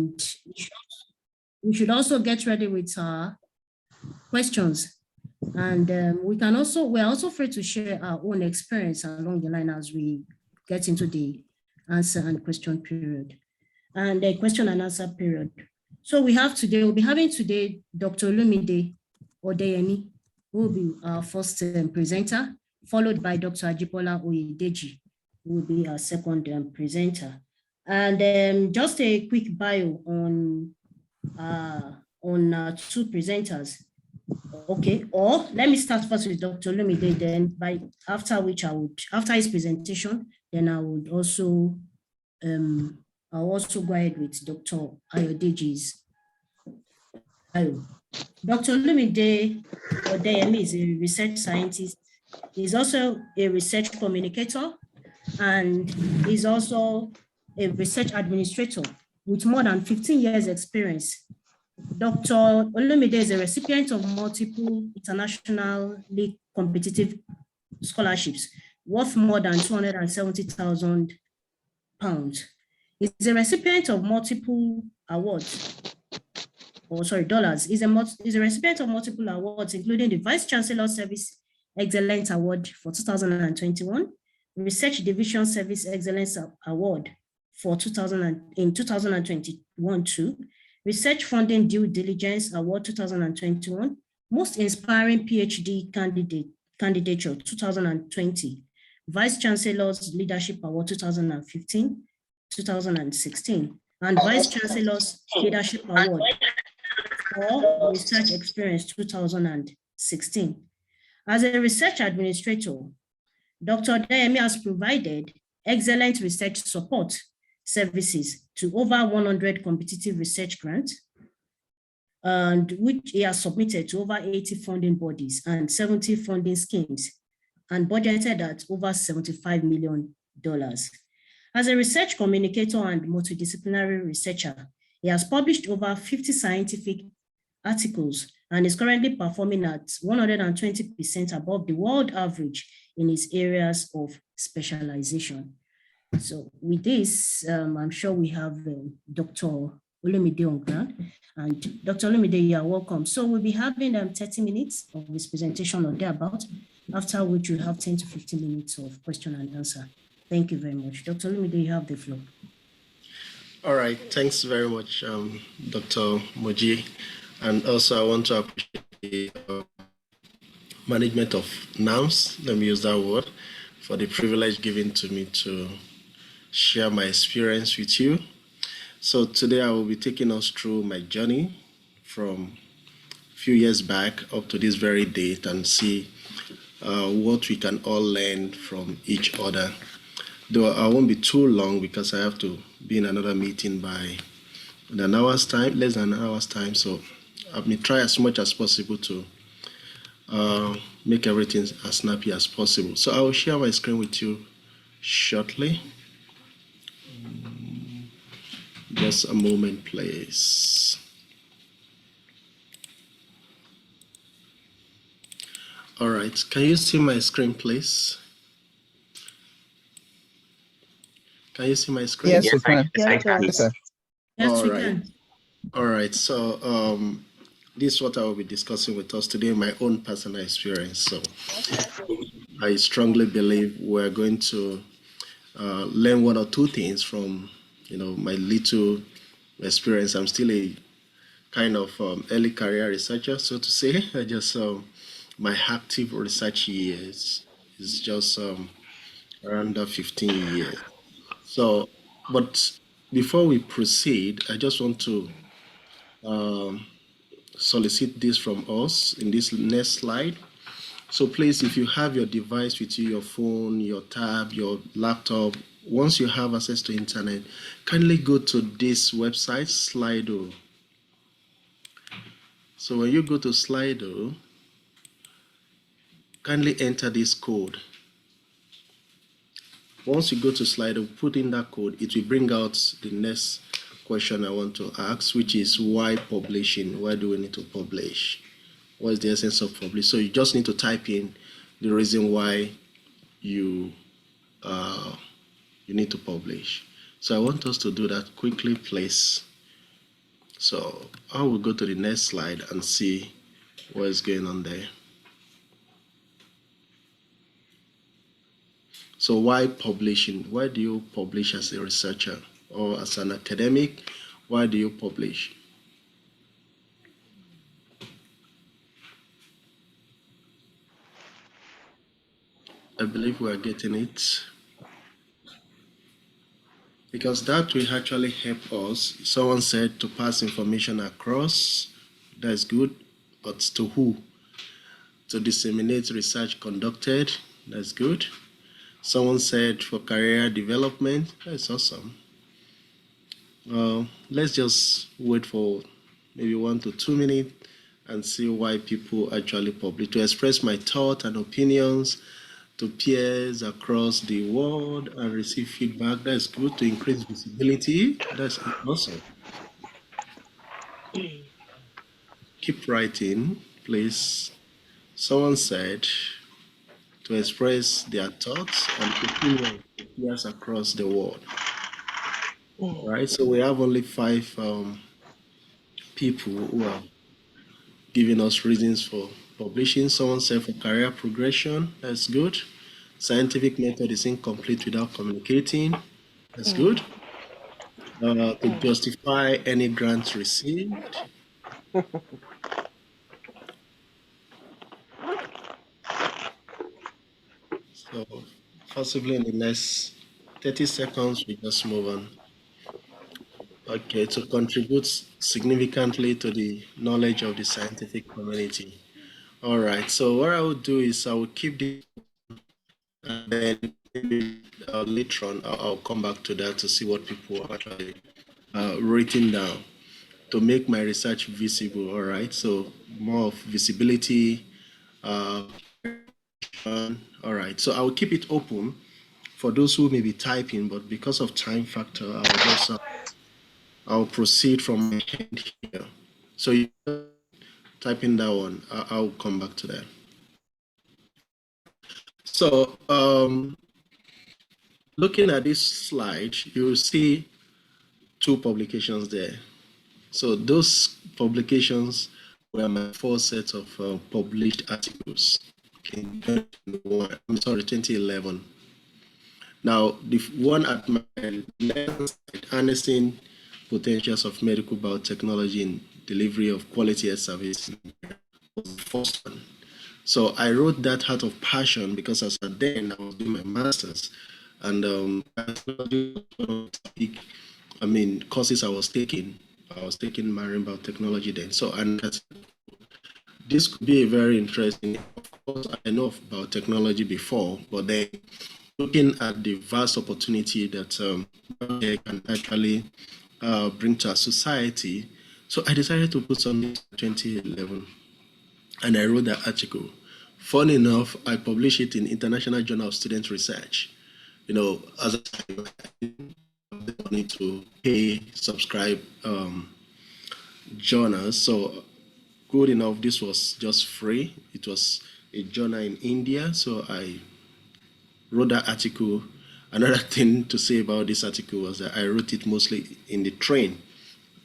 And we should also get ready with our questions. And we're also free to share our own experience along the line as we get into the answer and question period and the question and answer period. So we'll be having today Dr. Olumide Odeyemi, who will be our first presenter, followed by Dr. Aji Bola Vermiculi, who will be our second presenter. And just a quick bio on two presenters. Okay, or let me start first with Dr. Olumide, then after his presentation, then I'll also go ahead with Dr. Ayodeji's bio. Dr. Olumide Odeyemi is a research scientist. He's also a research communicator, and he's also a research administrator with more than 15 years experience. Dr. Olumide is a recipient of multiple internationally competitive scholarships worth more than £270,000. He's a recipient of multiple awards. Dollars. He's a recipient of multiple awards, including the Vice Chancellor Service Excellence Award for 2021, Research Division Service Excellence Award for 2021 too, Research Funding Due Diligence Award 2021, Most Inspiring PhD Candidature 2020, Vice Chancellor's Leadership Award 2015, 2016, and Vice Chancellor's Leadership Award for Research Experience 2016. As a research administrator, Dr. Odeyemi has provided excellent research support services to over 100 competitive research grants, and which he has submitted to over 80 funding bodies and 70 funding schemes, and budgeted at over $75 million. As a research communicator and multidisciplinary researcher, he has published over 50 scientific articles and is currently performing at 120% above the world average in his areas of specialization. So with this, I'm sure we have Dr. Olumide on ground. And Dr. Olumide, you are welcome. So we'll be having 30 minutes of this presentation or thereabout, after which we'll have 10 to 15 minutes of question and answer. Thank you very much. Dr. Olumide, you have the floor. All right, thanks very much, Dr. Moji. And also I want to appreciate management of NAMS, let me use that word, for the privilege given to me to share my experience with you. So today I will be taking us through my journey from a few years back up to this very date and see what we can all learn from each other. Though I won't be too long because I have to be in another meeting by an hour's time, less than an hour's time. So I may try as much as possible to make everything as snappy as possible. So I will share my screen with you shortly. Just a moment, please. All right, can you see my screen, please? Can you see my screen? Yes, we can. Yes, all we right. can. All right, so this is what I will be discussing with us today, my own personal experience. So I strongly believe we're going to learn one or two things from, my little experience. I'm still a kind of early career researcher, so to say. I just my active research years is just around 15 years. So, but before we proceed, I just want to solicit this from us in this next slide. So please, if you have your device with you, your phone, your tab, your laptop, once you have access to internet, kindly go to this website, Slido. So when you go to Slido, kindly enter this code. Once you go to Slido, put in that code, it will bring out the next question I want to ask, which is why publishing? Why do we need to publish? What is the essence of publish? So you just need to type in the reason why you need to publish. So I want us to do that quickly, please. So I will go to the next slide and see what is going on there. So why publishing? Why do you publish as a researcher or as an academic? Why do you publish? I believe we are getting it. Because that will actually help us. Someone said to pass information across. That's good. But to who? To disseminate research conducted. That's good. Someone said for career development. That's awesome. Let's just wait for maybe 1 to 2 minutes and see why people actually publish. To express my thoughts and opinions to peers across the world and receive feedback. That's good. To increase visibility. That's awesome. Keep writing, please. Someone said to express their thoughts and opinions to peers across the world. Right, so we have only 5 people who are giving us reasons for publishing. Someone said for career progression, that's good. Scientific method is incomplete without communicating, that's good. To justify any grants received. So possibly in the next 30 seconds, we just move on. Okay, to contribute significantly to the knowledge of the scientific community. All right, so what I will do is I will keep this and then maybe, later on I'll come back to that to see what people are actually written down to make my research visible. All right, so more of visibility. All right, so I will keep it open for those who may be typing, but because of time factor, I will just I'll proceed from my end here. So you type in that one. I'll come back to that. So looking at this slide, you will see 2 publications there. So those publications were my 4 sets of published articles in 2011. Now, the one at my left side, harnessing potentials of medical biotechnology in delivery of quality health service, was the first one. So I wrote that out of passion because as at then I was doing my master's, and courses I was taking. I was taking marine biotechnology then. So and this could be a very interesting. Of course, I know of biotechnology before, but then looking at the vast opportunity that they can actually bring to our society. So I decided to put something in 2011, and I wrote that article. Funny enough, I published it in International Journal of Student Research. You know, as a time, I need to pay, subscribe journals. So good enough, this was just free. It was a journal in India, so I wrote that article. Another thing to say about this article was that I wrote it mostly in the train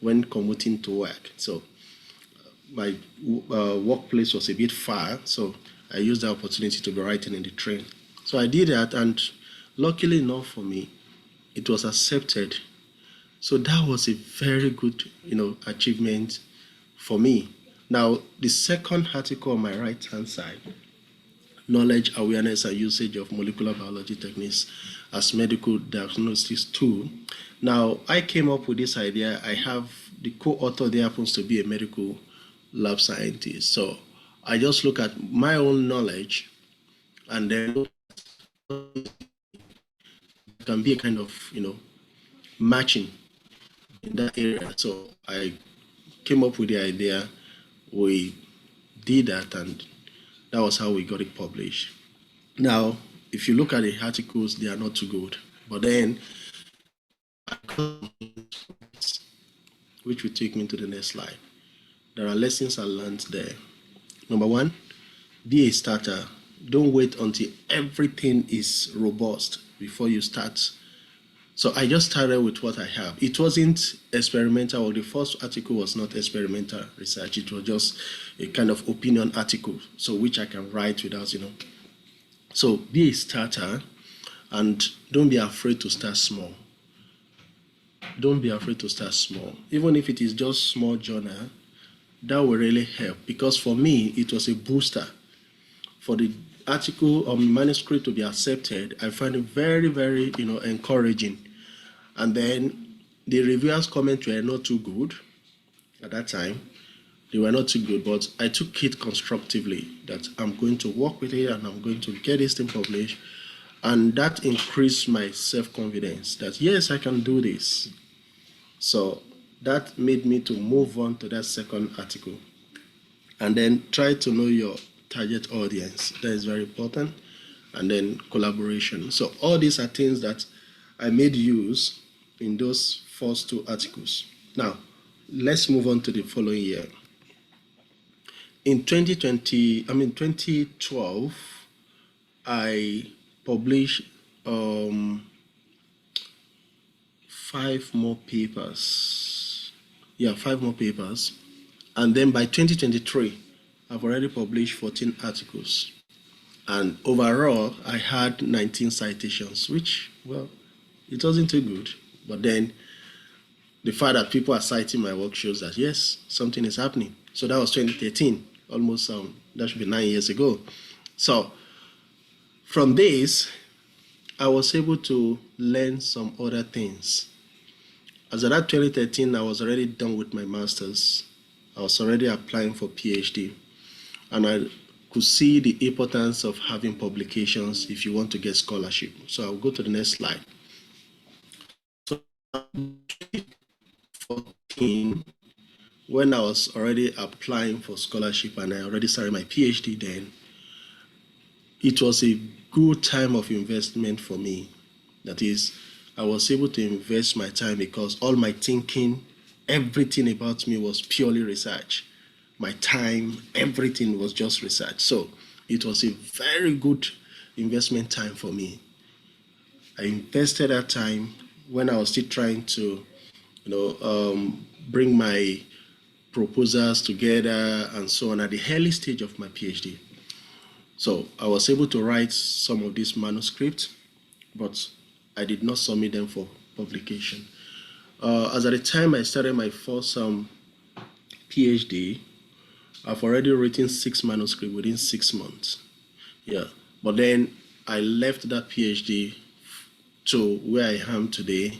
when commuting to work. So my workplace was a bit far, so I used the opportunity to be writing in the train. So I did that, and luckily enough for me, it was accepted. So that was a very good, achievement for me. Now, the second article on my right-hand side, knowledge, awareness, and usage of molecular biology techniques as medical diagnostics tool. Now, I came up with this idea. I have the co-author there happens to be a medical lab scientist. So I just look at my own knowledge and then it can be a kind of, matching in that area. So I came up with the idea. We did that, and that was how we got it published. Now, if you look at the articles, they are not too good. But then, which will take me to the next slide. There are lessons I learned there. Number 1, be a starter. Don't wait until everything is robust before you start So I just started with what I have. It wasn't experimental, or the first article was not experimental research. It was just a kind of opinion article, so which I can write without, So be a starter, and don't be afraid to start small. Don't be afraid to start small. Even if it is just small journal, that will really help, because for me, it was a booster. For the article or manuscript to be accepted, I find it very, very, encouraging. And then the reviewers' comments were not too good at that time. They were not too good, but I took it constructively, that I'm going to work with it and I'm going to get this thing published. And that increased my self-confidence that, yes, I can do this. So that made me to move on to that second article. And then try to know your target audience. That is very important. And then collaboration. So all these are things that I made use in those first two articles. Now, let's move on to the following year. In 2012, I published 5 more papers. Yeah, 5 more papers. And then by 2023, I've already published 14 articles. And overall, I had 19 citations, which, well, it wasn't too good. But then the fact that people are citing my work shows that, yes, something is happening. So that was 2013, almost, that should be 9 years ago. So from this, I was able to learn some other things. As of that 2013, I was already done with my master's. I was already applying for PhD. And I could see the importance of having publications if you want to get scholarship. So I'll go to the next slide. So 2014, when I was already applying for scholarship and I already started my PhD then, it was a good time of investment for me. That is, I was able to invest my time because all my thinking, everything about me was purely research. My time, everything was just research. So it was a very good investment time for me. I invested that time when I was still trying to, bring my proposals together and so on at the early stage of my PhD. So I was able to write some of these manuscripts, but I did not submit them for publication. As at the time I started my first PhD, I've already written 6 manuscripts within 6 months. Yeah, but then I left that PhD to where I am today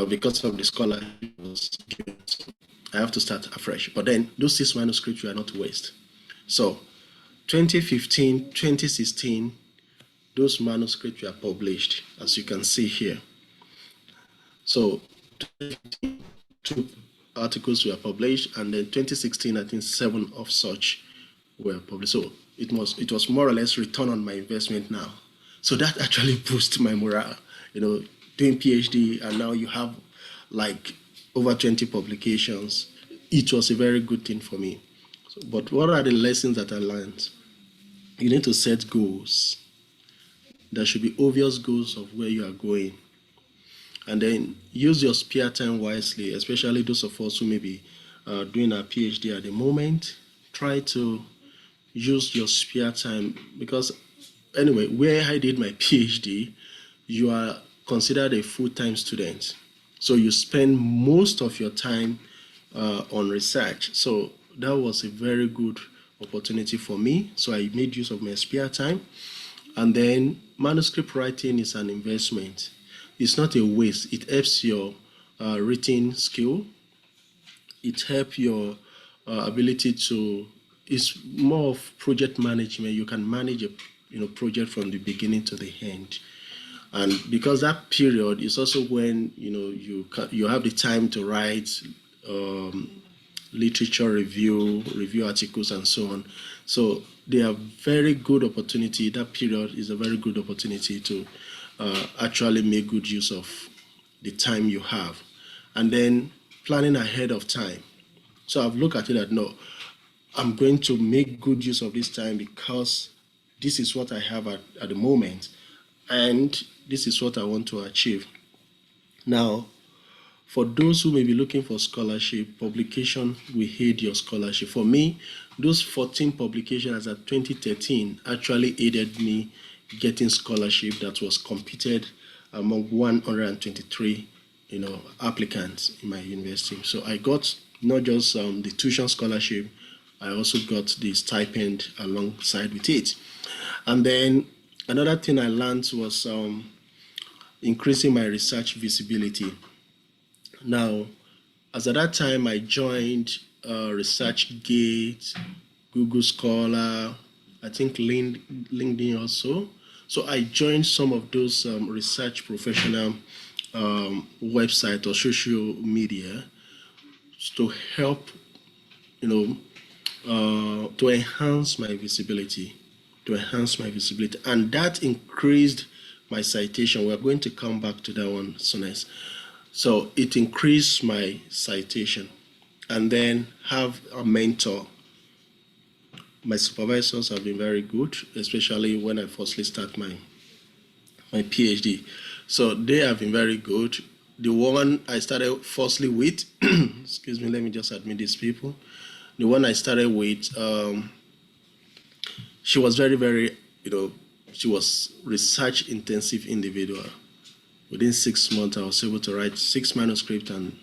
because of the scholarship was given. So I have to start afresh. But then those 6 manuscripts were not waste. So 2015, 2016, those manuscripts were published, as you can see here. So 2 articles were published, and then 2016, I think 7 of such were published. So it was more or less return on my investment now. So that actually boosted my morale, doing PhD, and now you have like over 20 publications. It was a very good thing for me. But what are the lessons that I learned? You need to set goals. There should be obvious goals of where you are going. And then use your spare time wisely, especially those of us who may be doing our PhD at the moment. Try to use your spare time because, anyway, where I did my PhD, you are considered a full-time student. So you spend most of your time on research. So that was a very good opportunity for me. So I made use of my spare time. And then manuscript writing is an investment. It's not a waste. It helps your written skill. It helps your ability to, it's more of project management. You can manage a project from the beginning to the end. And because that period is also when you have the time to write literature review articles and so on. So they are very good opportunity. That period is a very good opportunity to actually make good use of the time you have. And then planning ahead of time. So I've looked at it that, no, I'm going to make good use of this time because this is what I have at the moment. And this is what I want to achieve. Now, for those who may be looking for scholarship, publication will aid your scholarship. For me, those 14 publications as of 2013 actually aided me getting scholarship that was competed among 123, applicants in my university. So I got not just the tuition scholarship, I also got the stipend alongside with it. And then another thing I learned was increasing my research visibility. Now, as at that time, I joined ResearchGate, Google Scholar, I think LinkedIn also. So I joined some of those research professional websites or social media to help, to enhance my visibility, and that increased my citation. We're going to come back to that one soon. So it increased my citation, and then have a mentor. My supervisors have been very good, especially when I firstly start my PhD. So they have been very good. The one I started firstly with, excuse me, let me just admit these people. The one I started with, she was very, very, she was research intensive individual. Within 6 months, I was able to write 6 manuscripts, and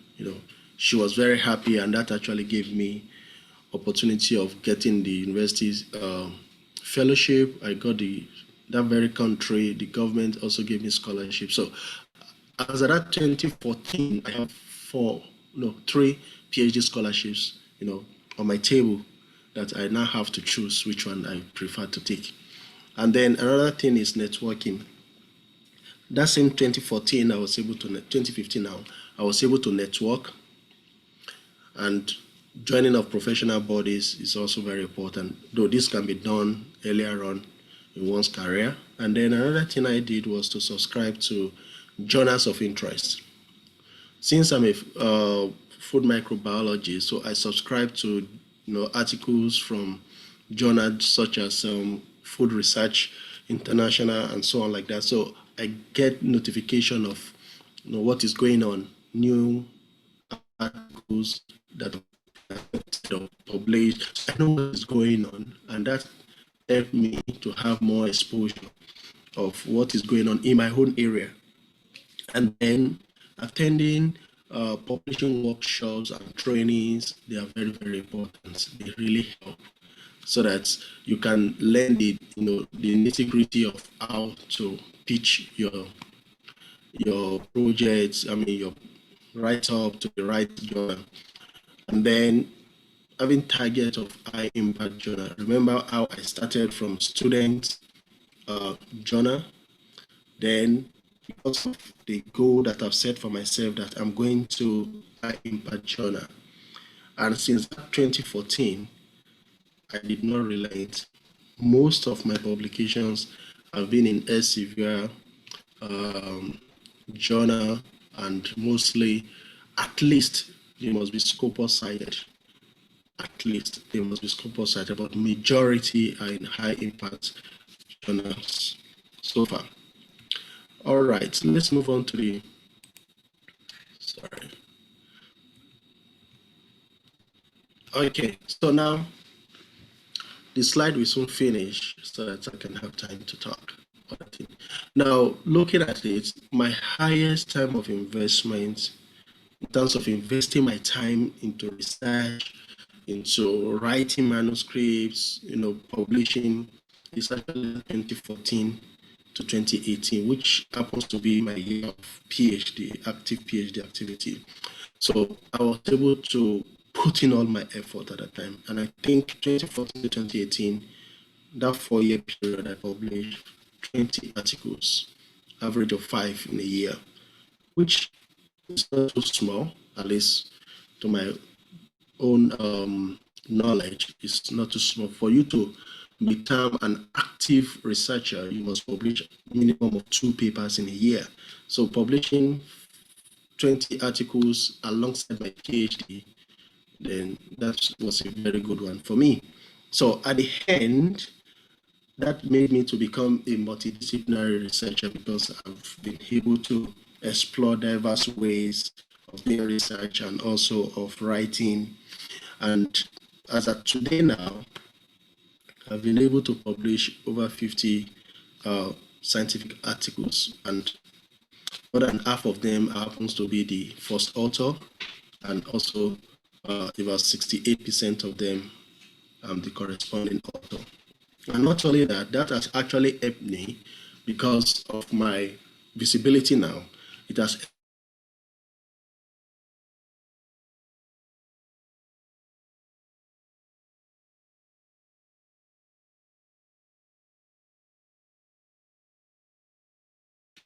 she was very happy, and that actually gave me opportunity of getting the university's fellowship. I got that very country, the government also gave me scholarship. So as of that 2014, I have 3 PhD scholarships, on my table that I now have to choose which one I prefer to take. And then another thing is networking. That same 2014, 2015 now, I was able to network, and joining of professional bodies is also very important, though this can be done earlier on in one's career. And then another thing I did was to subscribe to journals of interest. Since I'm a food microbiologist, so I subscribe to articles from journals such as Food Research International and so on like that. So I get notification of what is going on, new articles that are published. I know what is going on, and that helped me to have more exposure of what is going on in my own area. And then attending publishing workshops and trainings, they are very, very important. They really help, so that you can learn the nitty-gritty of how to pitch your projects, your write-up to the right journal. And then having target of high impact journal. Remember how I started from student journal, then because of the goal that I've set for myself that I'm going to high impact journal. And since 2014, I did not relent. Most of my publications have been in Elsevier journal, and mostly, at least, they must be Scopus cited. At least they must be Scopus cited, but majority are in high impact journals so far. All right, let's move on to the, Okay, so now the slide will soon finish so that I can have time to talk. Now, looking at it, my highest time of investment in terms of investing my time into research, into writing manuscripts, publishing, is actually 2014 to 2018, which happens to be my year of PhD, active PhD activity. So I was able to put in all my effort at that time. And I think 2014 to 2018, that 4-year period, I published 20 articles, average of 5 in a year, which is not too small, at least to my own knowledge. It's not too small. For you to become an active researcher, you must publish a minimum of 2 papers in a year. So publishing 20 articles alongside my PhD, then that was a very good one for me. So at the end, that made me to become a multidisciplinary researcher because I've been able to explore diverse ways of doing research and also of writing. And as of today now, I've been able to publish over 50 scientific articles, and more than half of them happens to be the first author, and also about 68% of them the corresponding author. And not only that, that has actually helped me because of my visibility now. It has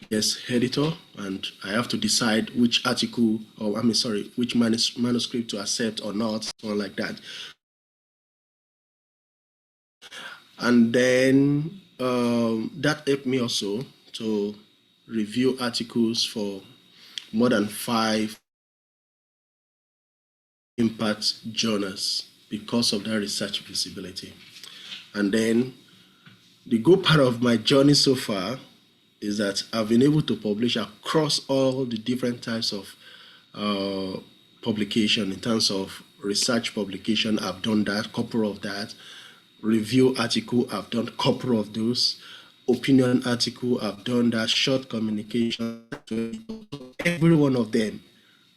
yes, editor, and I have to decide which article, or which manuscript to accept or not, or like that. And then that helped me also to review articles for more than 5 impact journals because of that research visibility. And then the good part of my journey so far is that I've been able to publish across all the different types of publication. In terms of research publication, I've done that, couple of that. Review article, I've done couple of those. Opinion article, I've done that. Short communication, every one of them,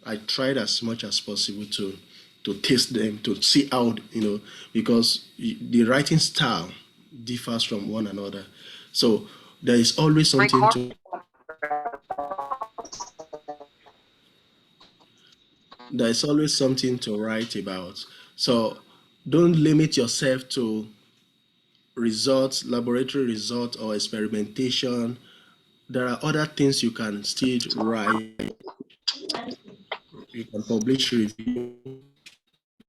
I tried as much as possible to taste them, to see how, because the writing style differs from one another. So there is always something to write about. So don't limit yourself to results, laboratory results, or experimentation. There are other things you can still write. You can publish review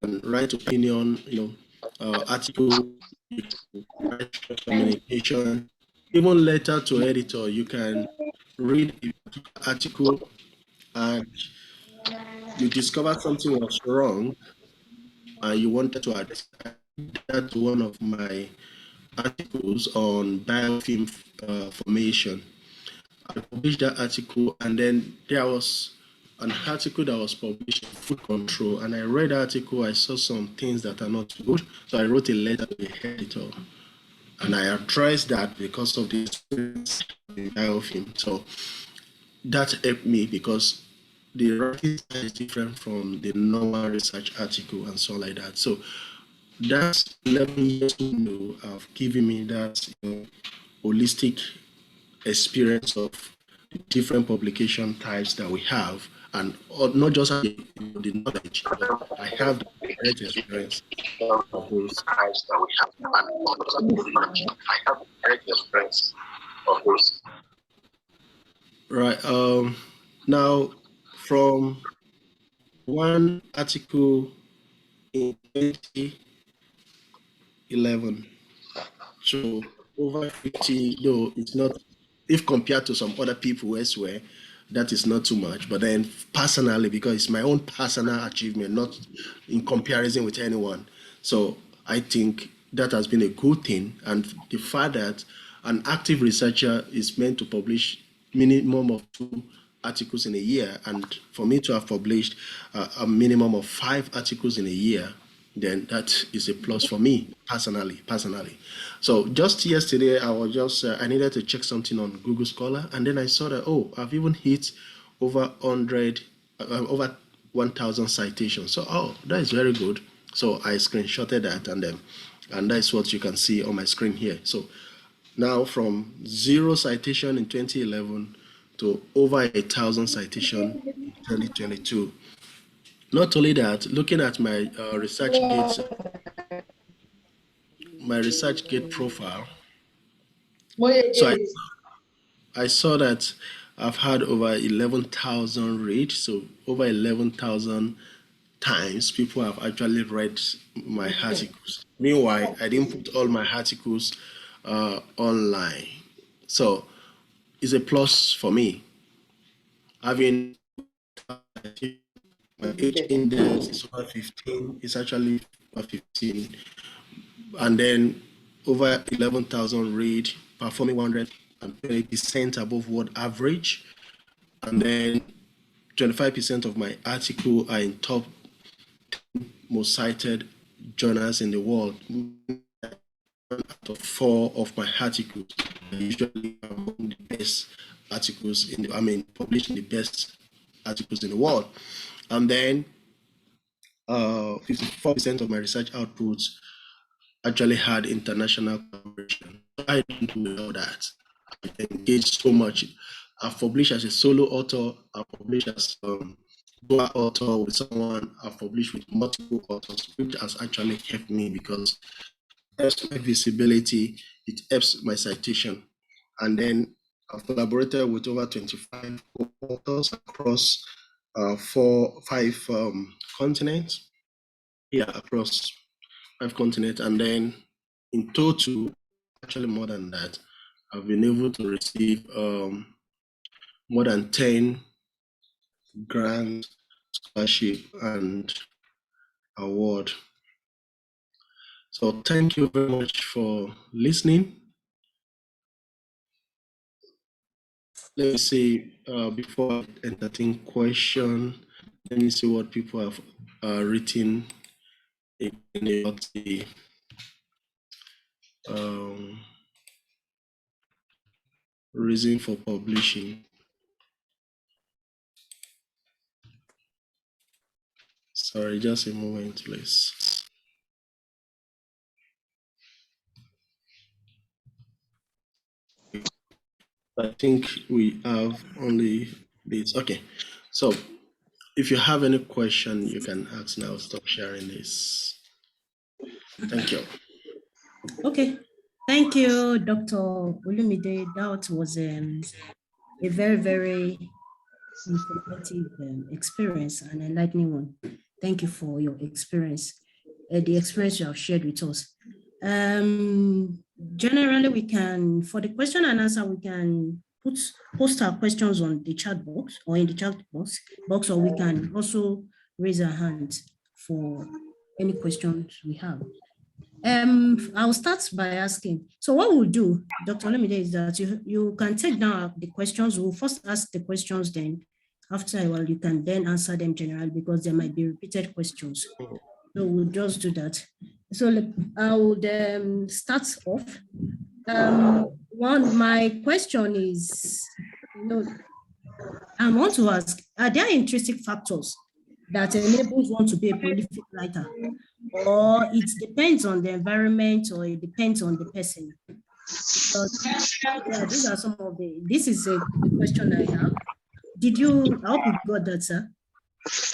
and write opinion, article, write communication, even letter to editor. You can read an article and you discover something was wrong and you wanted to add that to one of my articles on biofilm formation. I published that article, and then there was an article that was published in food control, and I read the article. I saw some things that are not good, so I wrote a letter to the editor, and I addressed that because of the experience in biofilm. So that helped me because the writing style is different from the normal research article and so like that. So that's 11 years ago have given me that holistic experience of different publication types that we have, and not just the knowledge, but I have the direct experience of those. Right. Now, from one article in 2011 to over 50, though it's not, if compared to some other people elsewhere, that is not too much. But then personally, because it's my own personal achievement, not in comparison with anyone. So I think that has been a good thing. And the fact that an active researcher is meant to publish minimum of 2 articles in a year, and for me to have published a minimum of 5 articles in a year, then that is a plus for me personally. So just yesterday, I was just I needed to check something on Google Scholar, and then I saw that I've even hit over 1,000 citations. So that is very good. So I screenshotted that, and that's what you can see on my screen here. So now from 0 citation in 2011 to over 1,000 citation in 2022. Not only that, looking at my ResearchGate profile, so I saw that I've had over 11,000 reads, so over 11,000 times people have actually read my articles. Meanwhile, I didn't put all my articles online. So it's a plus for me. Having my age index is over 15, it's actually over 15. And then over 11,000 read, performing 120% above world average. And then 25% of my articles are in top 10 most cited journals in the world. Out of 4 of my articles are usually among the best articles published in the best articles in the world. And then 54% of my research outputs actually had international collaboration. I don't know that. I engaged so much. I've published as a solo author. I've published as dual author with someone. I've published with multiple authors, which has actually helped me because it helps my visibility. It helps my citation. And then I've collaborated with over 25 authors across 5 continents. Yeah, across 5 continents. And then in total, actually more than that, I've been able to receive more than 10 grants, scholarship, and award. So thank you very much for listening. Let me see, before I entertain question, let me see what people have written in the reason for publishing. Sorry, just a moment, please. I think we have only this. Okay, so if you have any question, you can ask now. Stop sharing this. Thank you. Okay, thank you, Dr. Olumide. That was a very, very informative experience and enlightening one. Thank you for your experience, the experience you have shared with us. Generally, we can, for the question and answer, we can post our questions on the chat box or in the chat box, or we can also raise our hands for any questions we have. I'll start by asking. So what we'll do, Dr. Olamide, is that you can take down the questions. We'll first ask the questions, then after a while, you can then answer them generally because there might be repeated questions. So we'll just do that. So I would start off. My question is, I want to ask, are there intrinsic factors that enables one to be a prolific writer? Or it depends on the environment, or it depends on the person? These are some of this is the question I have. I hope you got that, sir.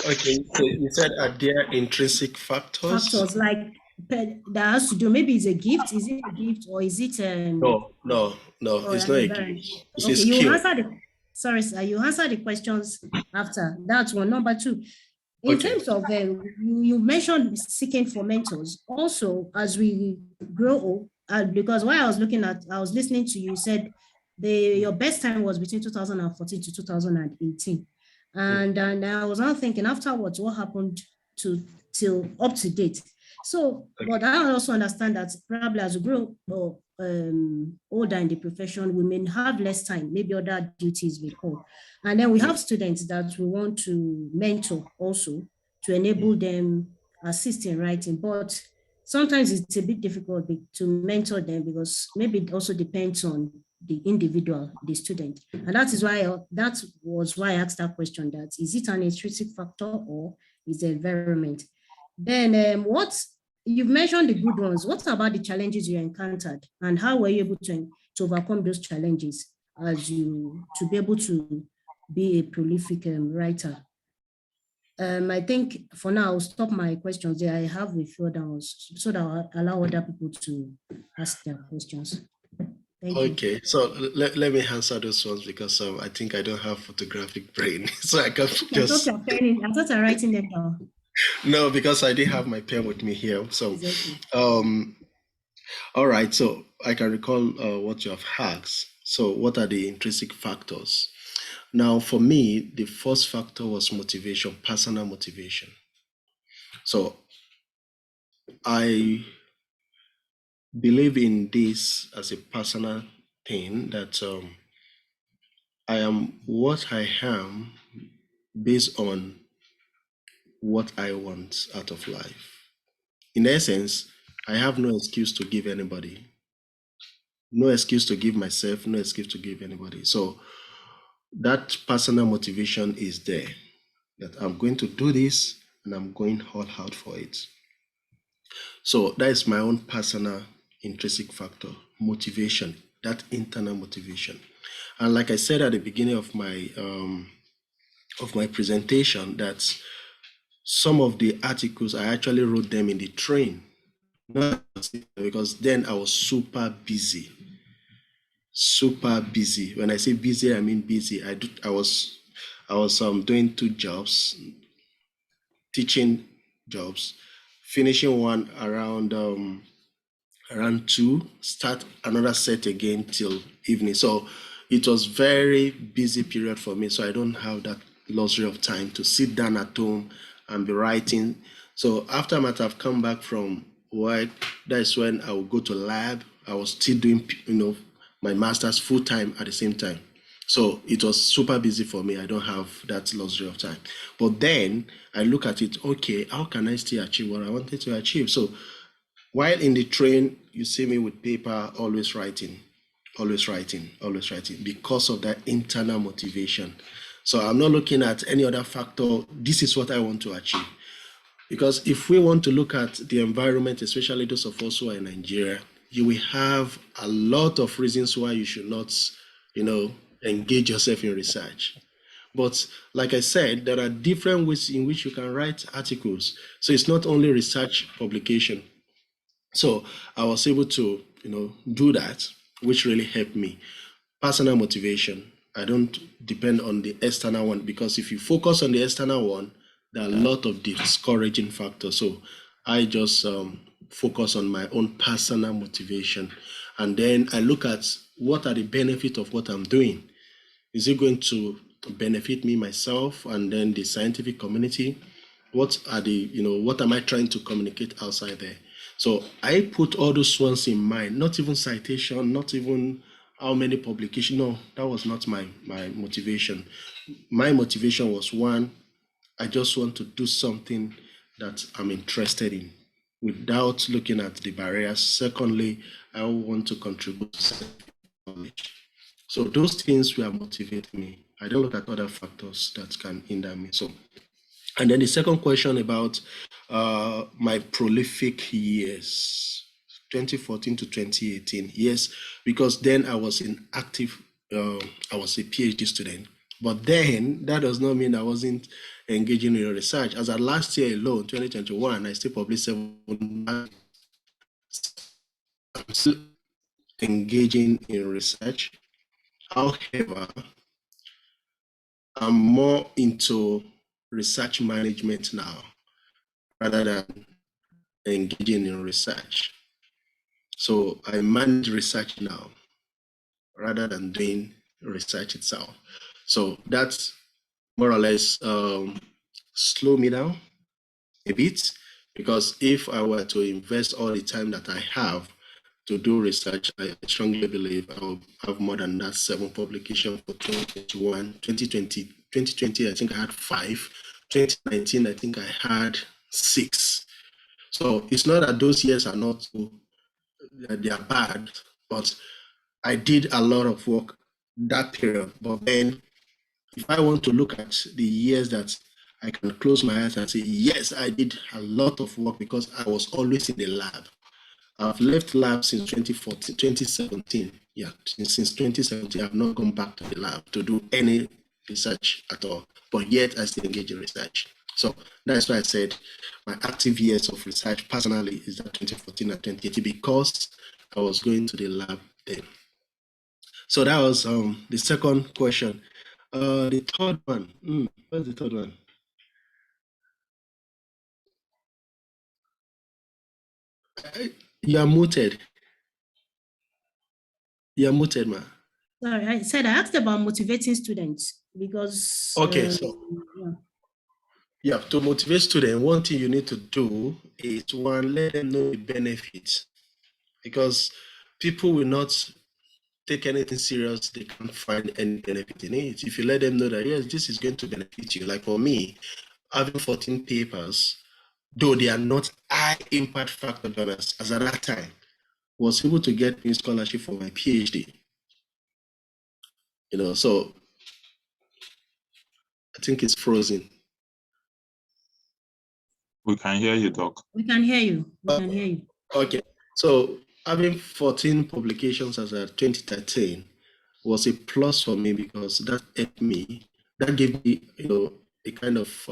Okay, so you said are there intrinsic factors? Factors like that has to do, maybe it's a gift. Is it a gift or is it No, it's not a gift. It's a skill. You answer sorry, sir, you answer the questions after. That's one. Number two, in terms of, you mentioned seeking for mentors. Also, as we grow old, because while I was listening to you, said your best time was between 2014 to 2018. And I was now thinking afterwards, what happened till up to date? So, but I also understand that probably as we grow older in the profession, we may have less time, maybe other duties we call. And then we have students that we want to mentor also to enable them assist in writing. But sometimes it's a bit difficult to mentor them because maybe it also depends on the individual, the student. And that was why I asked that question, that is it an intrinsic factor or is the environment? Then you've mentioned the good ones. What about the challenges you encountered and how were you able to overcome those challenges to be able to be a prolific writer? I think for now, I'll stop my questions there. I have a few other ones so that I'll allow other people to ask their questions. Thank you. So let me answer those ones because I think I don't have photographic brain. So I can just... I thought I'm writing them down. No, because I didn't have my pen with me here. So, all right. So I can recall what you have asked. So what are the intrinsic factors? Now, for me, the first factor was motivation, personal motivation. So I believe in this as a personal thing, that I am what I am based on what I want out of life. In essence, I have no excuse to give anybody, no excuse to give myself, no excuse to give anybody. So that personal motivation is there, that I'm going to do this and I'm going all out for it. So that is my own personal intrinsic factor, motivation, that internal motivation. And like I said at the beginning of my presentation, that some of the articles I actually wrote them in the train, not because then I was super busy. Super busy. When I say busy, I mean busy. I was doing two jobs, teaching jobs, finishing one around 2, start another set again till evening. So it was very busy period for me. So I don't have that luxury of time to sit down at home and be writing. So after I might have come back from work, that's when I would go to lab. I was still doing, my master's full time at the same time. So it was super busy for me. I don't have that luxury of time. But then I look at it, okay, how can I still achieve what I wanted to achieve? So while in the train, you see me with paper, always writing, always writing, always writing, because of that internal motivation. So I'm not looking at any other factor. This is what I want to achieve. Because if we want to look at the environment, especially those of us who are in Nigeria, you will have a lot of reasons why you should not, engage yourself in research. But like I said, there are different ways in which you can write articles. So it's not only research publication. So I was able to, do that, which really helped me. Personal motivation. I don't depend on the external one, because if you focus on the external one, there are a lot of discouraging factors. So I just focus on my own personal motivation. And then I look at what are the benefits of what I'm doing. Is it going to benefit me, myself, and then the scientific community? What am I trying to communicate outside there? So I put all those ones in mind, not even citation, not even how many publications. No, that was not my motivation. My motivation was, one, I just want to do something that I'm interested in without looking at the barriers. Secondly, I want to contribute to scientific knowledge. So those things will motivate me. I don't look at other factors that can hinder me. So, and then the second question about my prolific years, 2014 to 2018. Yes, because then I was in active, I was a PhD student. But then that does not mean I wasn't engaging in research. As of last year alone, 2021, I still published 7. I'm still engaging in research. However, I'm more into research management now rather than engaging in research. So I manage research now rather than doing research itself. So that's more or less slow me down a bit, because if I were to invest all the time that I have to do research, I strongly believe I will have more than that 7 publications for 2021, 2020. 2020, I think I had 5. 2019, I think I had 6. So it's not that those years are not so, they are bad, but I did a lot of work that period. But then if I want to look at the years that I can close my eyes and say, yes, I did a lot of work because I was always in the lab. I've left lab since 2014, 2017. Yeah, since 2017, I've not gone back to the lab to do any research at all. But yet I still engage in research. So that's why I said my active years of research personally is that 2014 and 2018, because I was going to the lab then. So that was the second question. The third one. What's the third one? You are muted. You are muted, man. Sorry, I said I asked about motivating students because Okay, so yeah, to motivate students, one thing you need to do is, one, let them know the benefits. because people will not take anything serious. They can't find any benefit in it. If you let them know that, yes, this is going to benefit you. Like for me, having 14 papers, though they are not high impact factor journals, as at that time, was able to get me scholarship for my PhD. So I think it's frozen. We can hear you, Doc. We can hear you. We can hear you. Okay. So having 14 publications as of 2013 was a plus for me because that helped me. That gave me, a kind of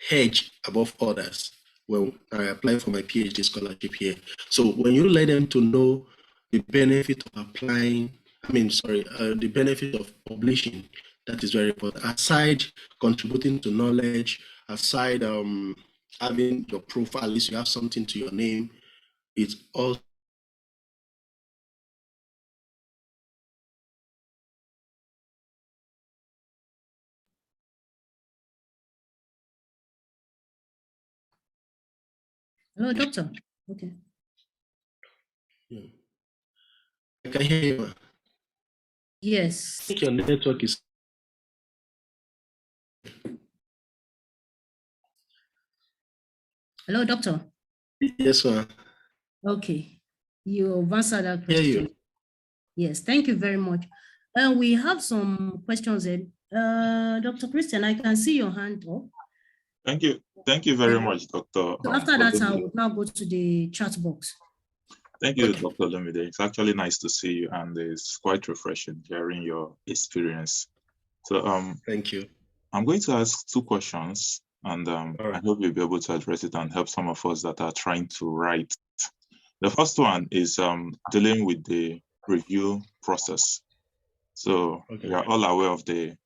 hedge above others when I applied for my PhD scholarship here. So when you let them to know the benefit of the benefit of publishing, that is very important. Aside contributing to knowledge, aside having your profile, at least you have something to your name, it's also Hello, doctor. Okay. I can hear you. Yes. I think your network is. Hello, doctor. Yes, ma'am. Okay. You've answered that Hear question. you. Yes, thank you very much. We have some questions there. Dr. Christian, I can see your hand up. Thank you. Thank you very much, Dr. So after that, I will now go to the chat box. Thank you, Okay. Dr. Lumide. It's actually nice to see you, and it's quite refreshing hearing your experience. So, Thank you. I'm going to ask two questions, and All right. I hope you'll be able to address it and help some of us that are trying to write. The first one is dealing with the review process. So we are all aware of the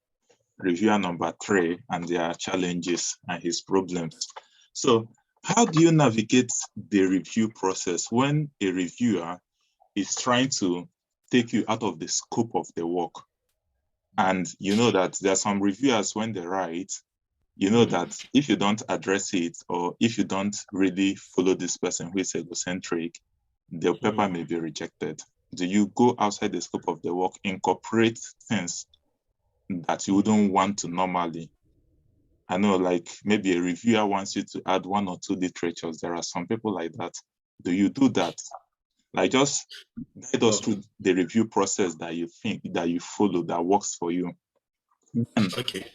reviewer number 3 and their challenges and his problems. So how do you navigate the review process when a reviewer is trying to take you out of the scope of the work? And you know that there are some reviewers, when they write, you know that if you don't address it, or if you don't really follow this person who is egocentric, the paper may be rejected. Do you go outside the scope of the work, incorporate things that you wouldn't want to normally? I know, like maybe a reviewer wants you to add 1 or 2 literatures. There are some people like that. Do you do that? Like, just guide us through the review process that you think, that you follow, that works for you. Okay.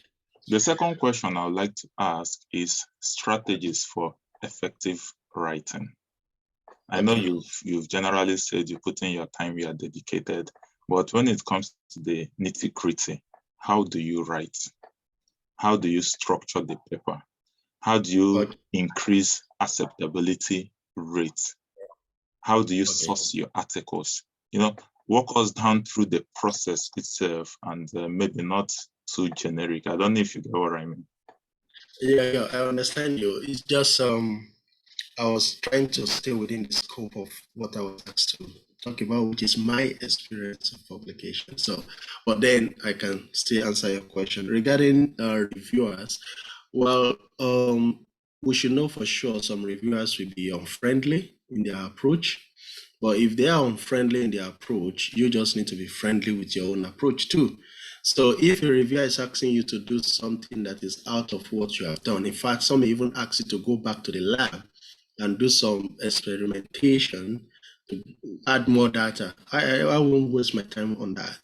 The second question I would like to ask is strategies for effective writing. I know you've generally said you put in your time, you are dedicated, but when it comes to the nitty-gritty, how do you write? How do you structure the paper? How do you increase acceptability rate? How do you source your articles? Walk us down through the process itself, and maybe not too generic. I don't know if you get what I mean. Yeah, I understand you. It's just I was trying to stay within the scope of what I was asked to talk about, which is my experience of publication. So, but then I can still answer your question regarding reviewers. Well, we should know for sure some reviewers will be unfriendly in their approach. But if they are unfriendly in their approach, you just need to be friendly with your own approach too. So if a reviewer is asking you to do something that is out of what you have done, in fact, some may even ask you to go back to the lab and do some experimentation to add more data, I won't waste my time on that.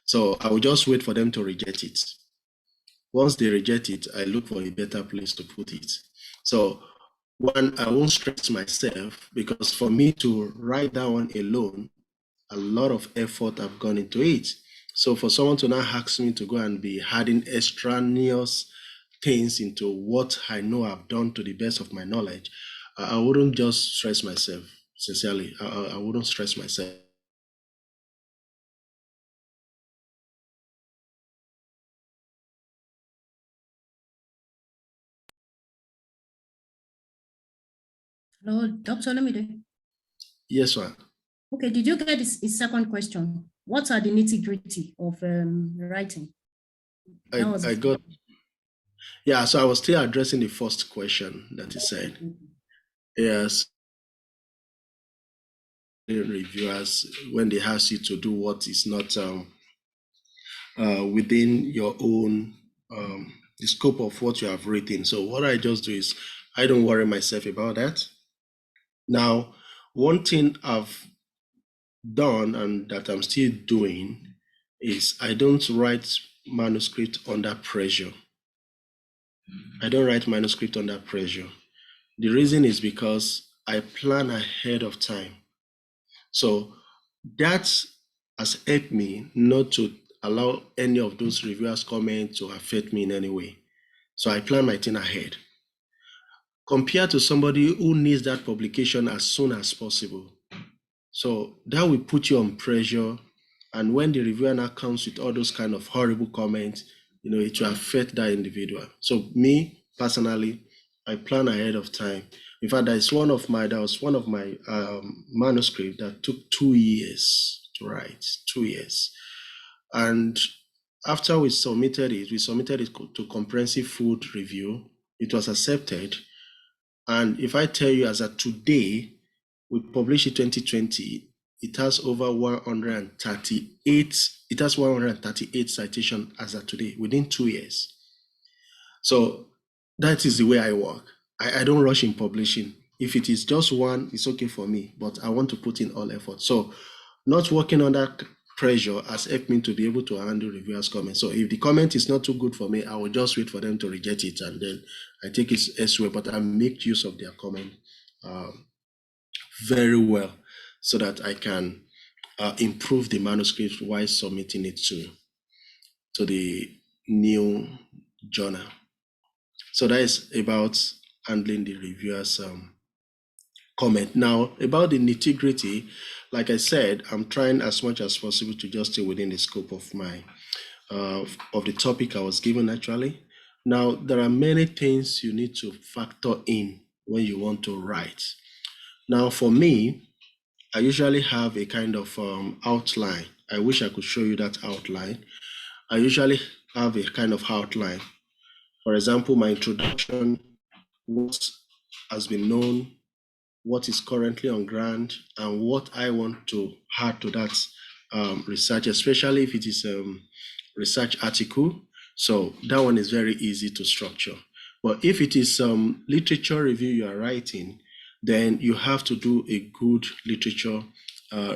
So I will just wait for them to reject it. Once they reject it, I look for a better place to put it. So one, I won't stress myself, because for me to write that one alone, a lot of effort have gone into it. So for someone to now ask me to go and be adding extraneous things into what I know I've done to the best of my knowledge, I wouldn't just stress myself. Sincerely, I wouldn't stress myself. Hello, Dr. Lamide. Yes, ma'am. Okay, did you get his second question? What are the nitty-gritty of writing? I got, yeah, so I was still addressing the first question that he said. Yes. reviewers when they ask you to do what is not within your own the scope of what you have written. So what I just do is I don't worry myself about that. Now, one thing I've done and that I'm still doing is I don't write manuscript under pressure. I don't write manuscript under pressure. The reason is because I plan ahead of time. So that has helped me not to allow any of those reviewers' comments to affect me in any way. So I plan my thing ahead. Compared to somebody who needs that publication as soon as possible. So that will put you on pressure. And when the reviewer now comes with all those kind of horrible comments, it will affect that individual. So me personally, I plan ahead of time. In fact, that was one of my manuscripts that took 2 years to write, 2 years. And after we submitted it to comprehensive food review. It was accepted. And if I tell you as of today, we published it 2020, it has over 138 citations as of today within 2 years. So that is the way I work. I don't rush in publishing. If it is just one, it's okay for me, but I want to put in all effort. So not working under pressure has helped me to be able to handle reviewers' comments. So if the comment is not too good for me, I will just wait for them to reject it and then I take it elsewhere, but I make use of their comment very well so that I can improve the manuscript while submitting it to the new journal. So that is about handling the reviewers' comment. Now, about the nitty-gritty, like I said, I'm trying as much as possible to just stay within the scope of my of the topic I was given actually. Now, there are many things you need to factor in when you want to write. Now, for me, I usually have a kind of outline. I wish I could show you that outline. I usually have a kind of outline. For example, my introduction, what has been known, what is currently on ground, and what I want to add to that research, especially if it is a research article. So that one is very easy to structure. But if it is some literature review you are writing, then you have to do a good literature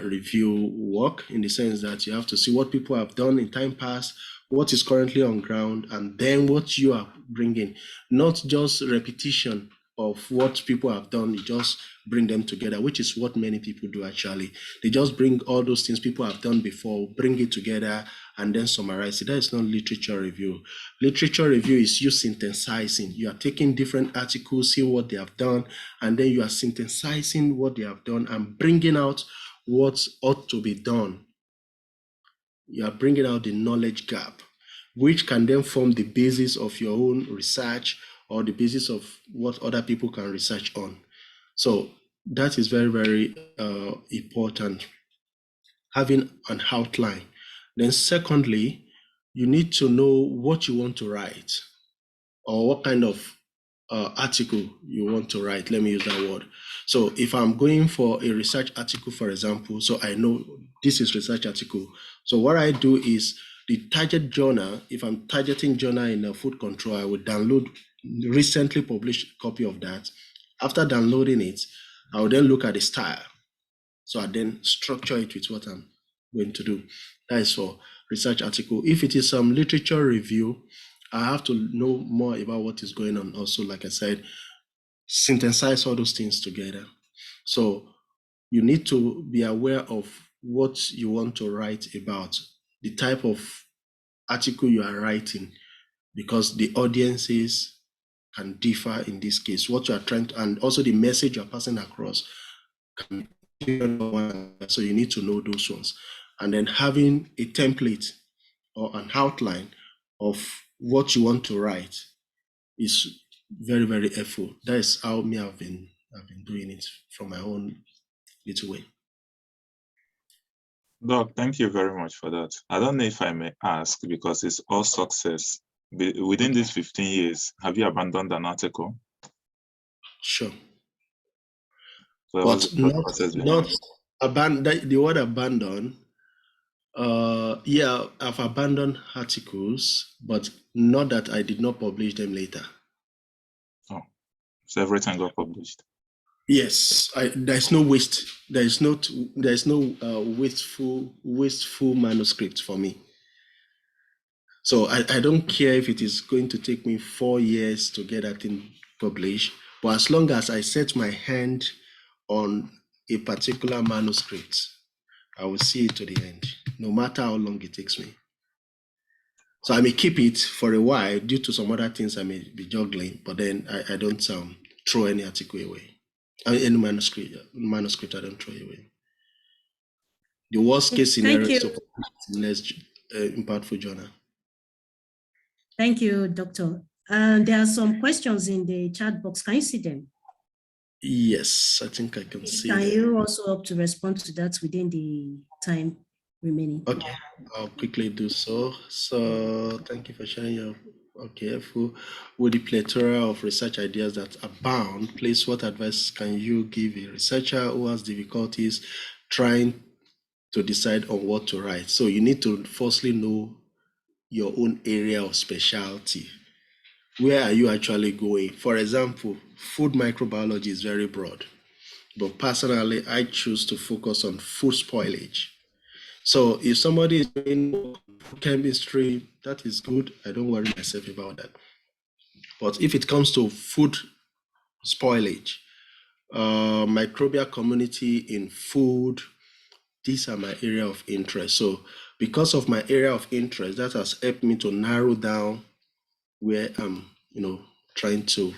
review work in the sense that you have to see what people have done in time past, what is currently on ground, and then what you are bringing, not just repetition of what people have done, you just bring them together, which is what many people do actually. They just bring all those things people have done before, bring it together, and then summarize it. That is not literature review. Literature review is you synthesizing. You are taking different articles, see what they have done, and then you are synthesizing what they have done and bringing out what ought to be done. You are bringing out the knowledge gap, which can then form the basis of your own research or the basis of what other people can research on. So that is very, very important, having an outline. Then secondly, you need to know what you want to write or what kind of article you want to write. Let me use that word. So if I'm going for a research article, for example, so I know this is research article. So what I do is the target journal, if I'm targeting journal in food control, I would download recently published copy of that. After downloading it, I will then look at the style. So I then structure it with what I'm going to do. That is for research article. If it is some literature review, I have to know more about what is going on. Also, like I said, synthesize all those things together. So you need to be aware of what you want to write about, the type of article you are writing, because the audiences can differ in this case. What you are trying to, and also the message you're passing across can differ. So you need to know those ones. And then having a template or an outline of what you want to write is very, very helpful. That is how I've been doing it from my own little way. Doc, thank you very much for that. I don't know if I may ask, because it's all success. Within these 15 years, have you abandoned an article? Sure. So but The word abandon, yeah, I've abandoned articles, but not that I did not publish them later. Oh, so everything got published. Yes, there's no waste. There's no wasteful manuscript for me. So I don't care if it is going to take me 4 years to get that thing published, but as long as I set my hand on a particular manuscript, I will see it to the end, no matter how long it takes me. So I may keep it for a while due to some other things I may be juggling, but then I don't throw any article away. Any manuscript I don't throw away. The worst case scenario is to publish in less impactful journal. Thank you, Doctor. There are some questions in the chat box. Can you see them? Yes, I think I can see them. Can you also help to respond to that within the time remaining? Okay, I'll quickly do so. So thank you for sharing your with the plethora of research ideas that abound, please, what advice can you give a researcher who has difficulties trying to decide on what to write? So you need to firstly know your own area of specialty. Where are you actually going? For example, food microbiology is very broad, but personally, I choose to focus on food spoilage. So if somebody is doing chemistry, that is good. I don't worry myself about that. But if it comes to food spoilage, microbial community in food, these are my area of interest. So because of my area of interest, that has helped me to narrow down where I'm, trying to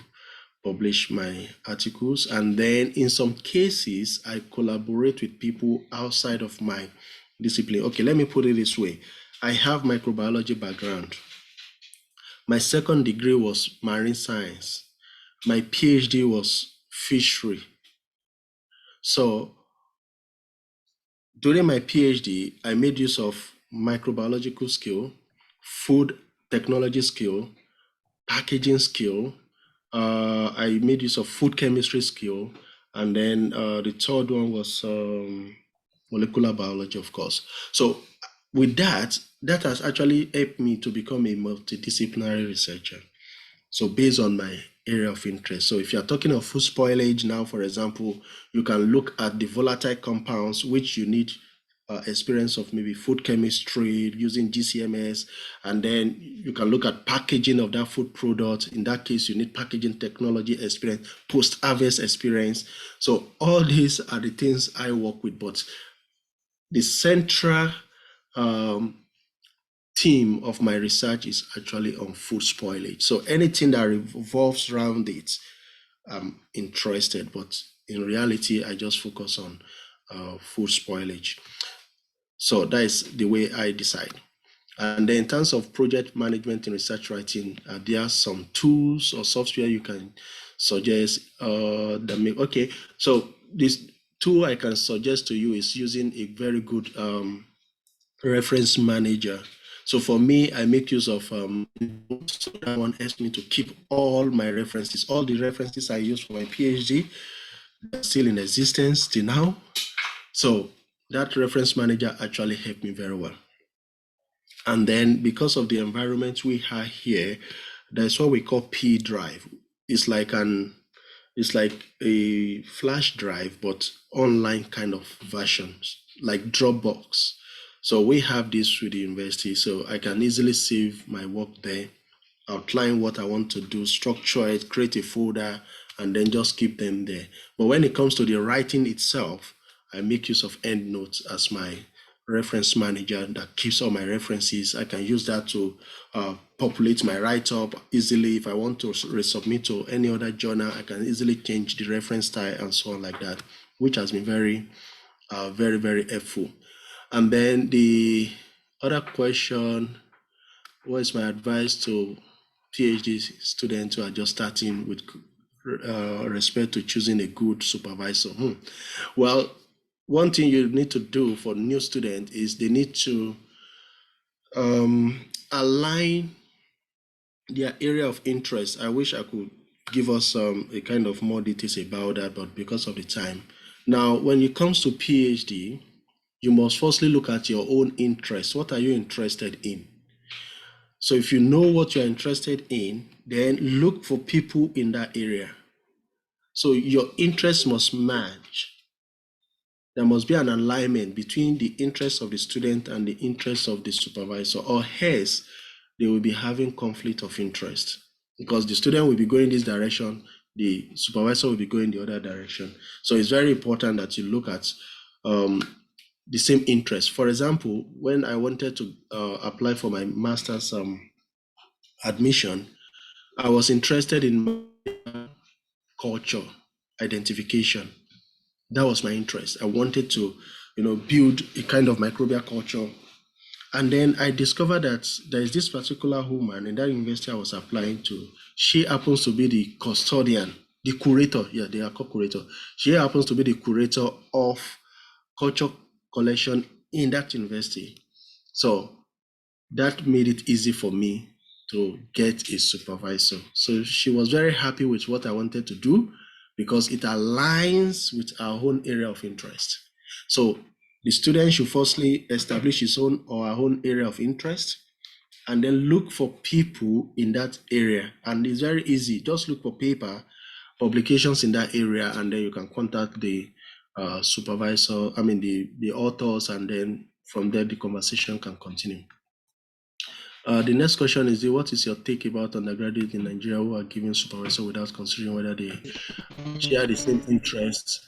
publish my articles. And then in some cases, I collaborate with people outside of my discipline. Okay, let me put it this way. I have microbiology background. My second degree was marine science. My PhD was fishery. So during my PhD, I made use of microbiological skill, food technology skill, packaging skill. I made use of food chemistry skill. And then the third one was molecular biology, of course. So with that has actually helped me to become a multidisciplinary researcher. So based on my area of interest. So if you're talking of food spoilage now, for example, you can look at the volatile compounds, which you need experience of maybe food chemistry using GCMS, and then you can look at packaging of that food product. In that case, you need packaging technology experience, post-harvest experience. So all these are the things I work with, but the central theme of my research is actually on food spoilage. So anything that revolves around it, I'm interested, but in reality, I just focus on food spoilage. So that is the way I decide. And then in terms of project management and research writing, there are some tools or software you can suggest okay. So this tool I can suggest to you is using a very good reference manager. So for me, I make use of so that one helps me to keep all my references. All the references I use for my PhD are still in existence till now. So that reference manager actually helped me very well. And then because of the environment we have here, there's what we call P drive. It's like a flash drive, but online kind of versions, like Dropbox. So we have this with the university, so I can easily save my work there, outline what I want to do, structure it, create a folder, and then just keep them there. But when it comes to the writing itself, I make use of EndNote as my reference manager that keeps all my references. I can use that to populate my write-up easily. If I want to resubmit to any other journal, I can easily change the reference style and so on like that, which has been very, very helpful. And then the other question, what is my advice to PhD students who are just starting with respect to choosing a good supervisor? Well, one thing you need to do for new students is they need to align their area of interest. I wish I could give us a kind of more details about that, but because of the time, Now, when it comes to PhD, you must firstly look at your own interest. What are you interested in? So if you know what you're interested in, then look for people in that area. So your interests must match. There must be an alignment between the interests of the student and the interests of the supervisor, or else they will be having conflict of interest, because the student will be going this direction, the supervisor will be going the other direction. So it's very important that you look at the same interest. For example, when I wanted to apply for my master's admission, I was interested in culture identification. That was my interest. I wanted to, build a kind of microbial culture. And then I discovered that there is this particular woman in that university I was applying to. She happens to be the custodian, the curator. Yeah, they are called curator. She happens to be the curator of culture collection in that university. So that made it easy for me to get a supervisor. So she was very happy with what I wanted to do because it aligns with our own area of interest. So the student should firstly establish his own or her own area of interest and then look for people in that area. And it's very easy. Just look for paper, publications in that area, and then you can contact the supervisor, the authors, and then from there the conversation can continue. The next question is, what is your take about undergraduates in Nigeria who are given supervisor without considering whether they share the same interests?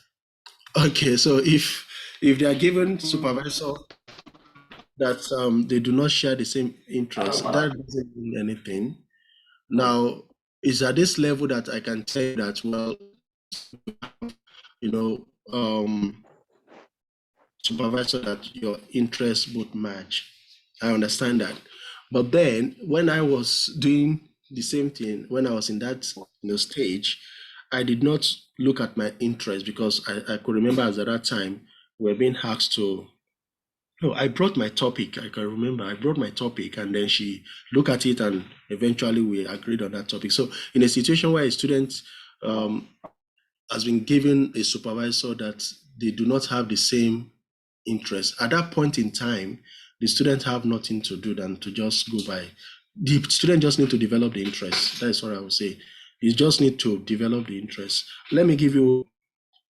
Okay, so if they are given supervisor that they do not share the same interests, that doesn't mean anything. Now, it's at this level that I can tell you that, well, supervisor that your interests both match. I understand that. But then when I was doing the same thing, when I was in that stage, I did not look at my interest because I could remember at that time we were being asked to. No, I brought my topic. I can remember I brought my topic, and then she looked at it, and eventually we agreed on that topic. So in a situation where a student has been given a supervisor that they do not have the same interest, at that point in time, the students have nothing to do than to just go by. The student just need to develop the interest. That is what I would say. You just need to develop the interest. Let me give you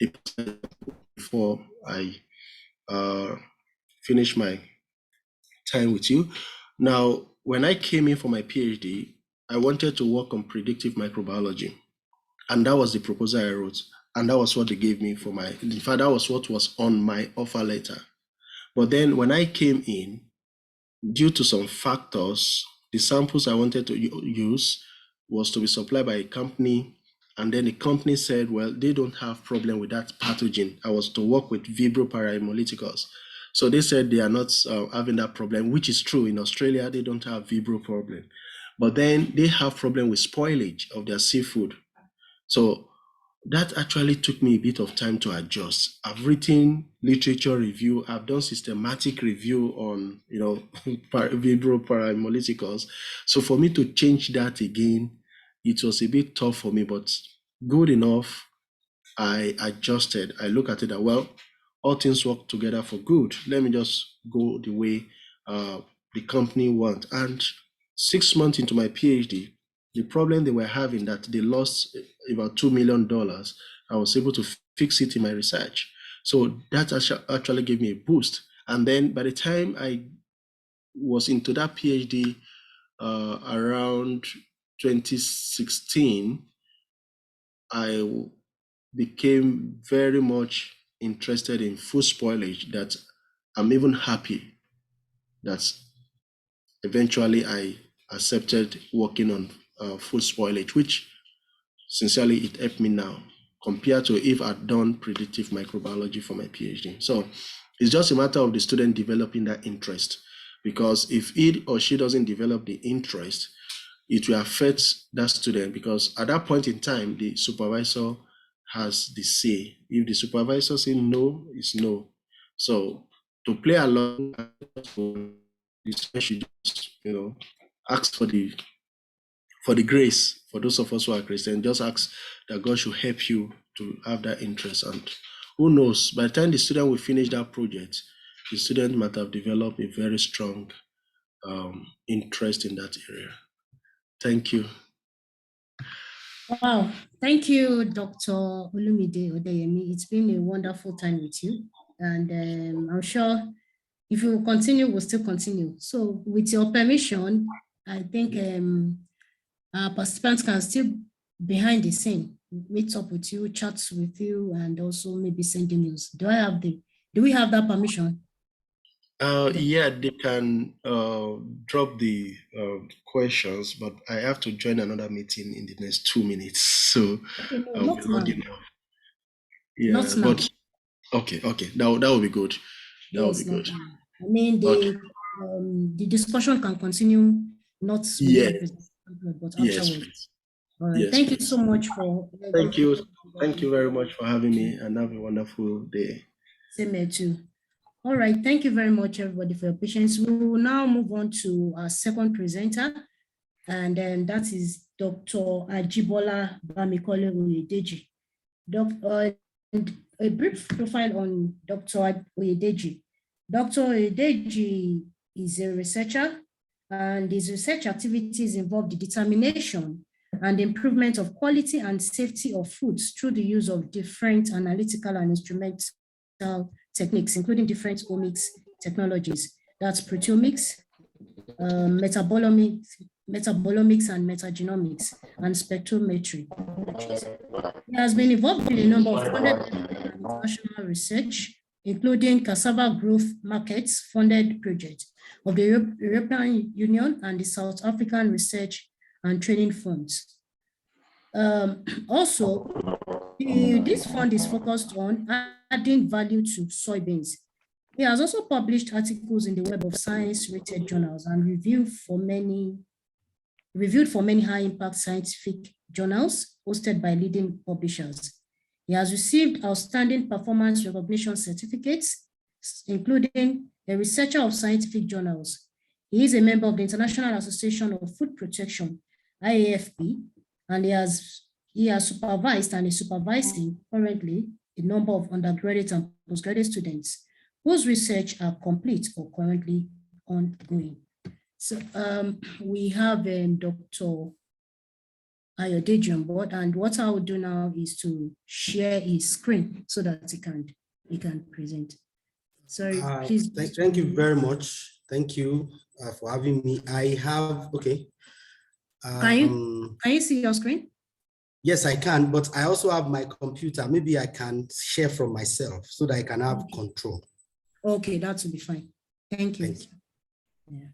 a before I finish my time with you. Now, when I came in for my PhD, I wanted to work on predictive microbiology. And that was the proposal I wrote. And that was what they gave me for in fact, that was what was on my offer letter. But then when I came in, due to some factors, the samples I wanted to use was to be supplied by a company. And then the company said, well, they don't have problem with that pathogen. I was to work with Vibrio parahemolyticus. So they said they are not having that problem, which is true. In Australia, they don't have Vibrio problem. But then they have problem with spoilage of their seafood. So that actually took me a bit of time to adjust. I've written literature review. I've done systematic review on, Vibrio parahemolyticus. So for me to change that again, it was a bit tough for me, but good enough. I adjusted. I look at it that, well, all things work together for good. Let me just go the way the company want. And 6 months into my PhD, the problem they were having that they lost about $2 million, I was able to fix it in my research. So that actually gave me a boost. And then by the time I was into that PhD around 2016, I became very much interested in food spoilage, that I'm even happy that eventually I accepted working on food spoilage, which sincerely it helped me now compared to if I'd done predictive microbiology for my PhD. So it's just a matter of the student developing that interest, because if he or she doesn't develop the interest, it will affect that student, because at that point in time, the supervisor has the say. If the supervisor says no, it's no. So to play along, the student should just, ask for the grace. For those of us who are Christian, just ask that God should help you to have that interest, and who knows, by the time the student will finish that project, the student might have developed a very strong interest in that area. Thank you. Wow, thank you, Dr. Olumide Odeyemi. It's been a wonderful time with you. And I'm sure if you continue, we'll still continue. So with your permission, I think our participants can still behind the scene, meet up with you, chat with you, and also maybe send emails. Do we have that permission? Yeah, they can drop the questions, but I have to join another meeting in the next 2 minutes. So Okay, no, not now. Yeah, not now. But okay, that will be good. That will Yes, be good. I mean, the discussion can continue not within the presentation, but afterwards. Please. All right. Yes, Thank please. you so much for. Thank you. Thank you very much for having me, and have a wonderful day. Same here too. All right. Thank you very much, everybody, for your patience. We will now move on to our second presenter, and then that is Dr. Aji Bola Vermiculi. A brief profile on Dr. Oyedeji. Dr. Oyedeji is a researcher, and his research activities involve the determination and improvement of quality and safety of foods through the use of different analytical and instrumental techniques, including different omics technologies. That's proteomics, metabolomics and metagenomics, and spectrometry. He has been involved in a number of funded international research, including cassava growth markets funded projects of the European Union and the South African Research and Training Funds. Also, this fund is focused on adding value to soybeans. He has also published articles in the Web of Science rated journals and reviewed for many high-impact scientific journals hosted by leading publishers. He has received outstanding performance recognition certificates, including a researcher of scientific journals. He is a member of the International Association of Food Protection, IAFP, and he has supervised and is supervising currently a number of undergraduate and postgraduate students whose research are complete or currently ongoing. So we have Dr. Oyedeji on board, and what I will do now is to share his screen so that he can present. Sorry, please. Thank you very much. Thank you for having me. I have, okay. Can you see your screen? Yes, I can, but I also have my computer. Maybe I can share from myself so that I can have control. Okay, that will be fine. Thank you. Thank you. Yeah.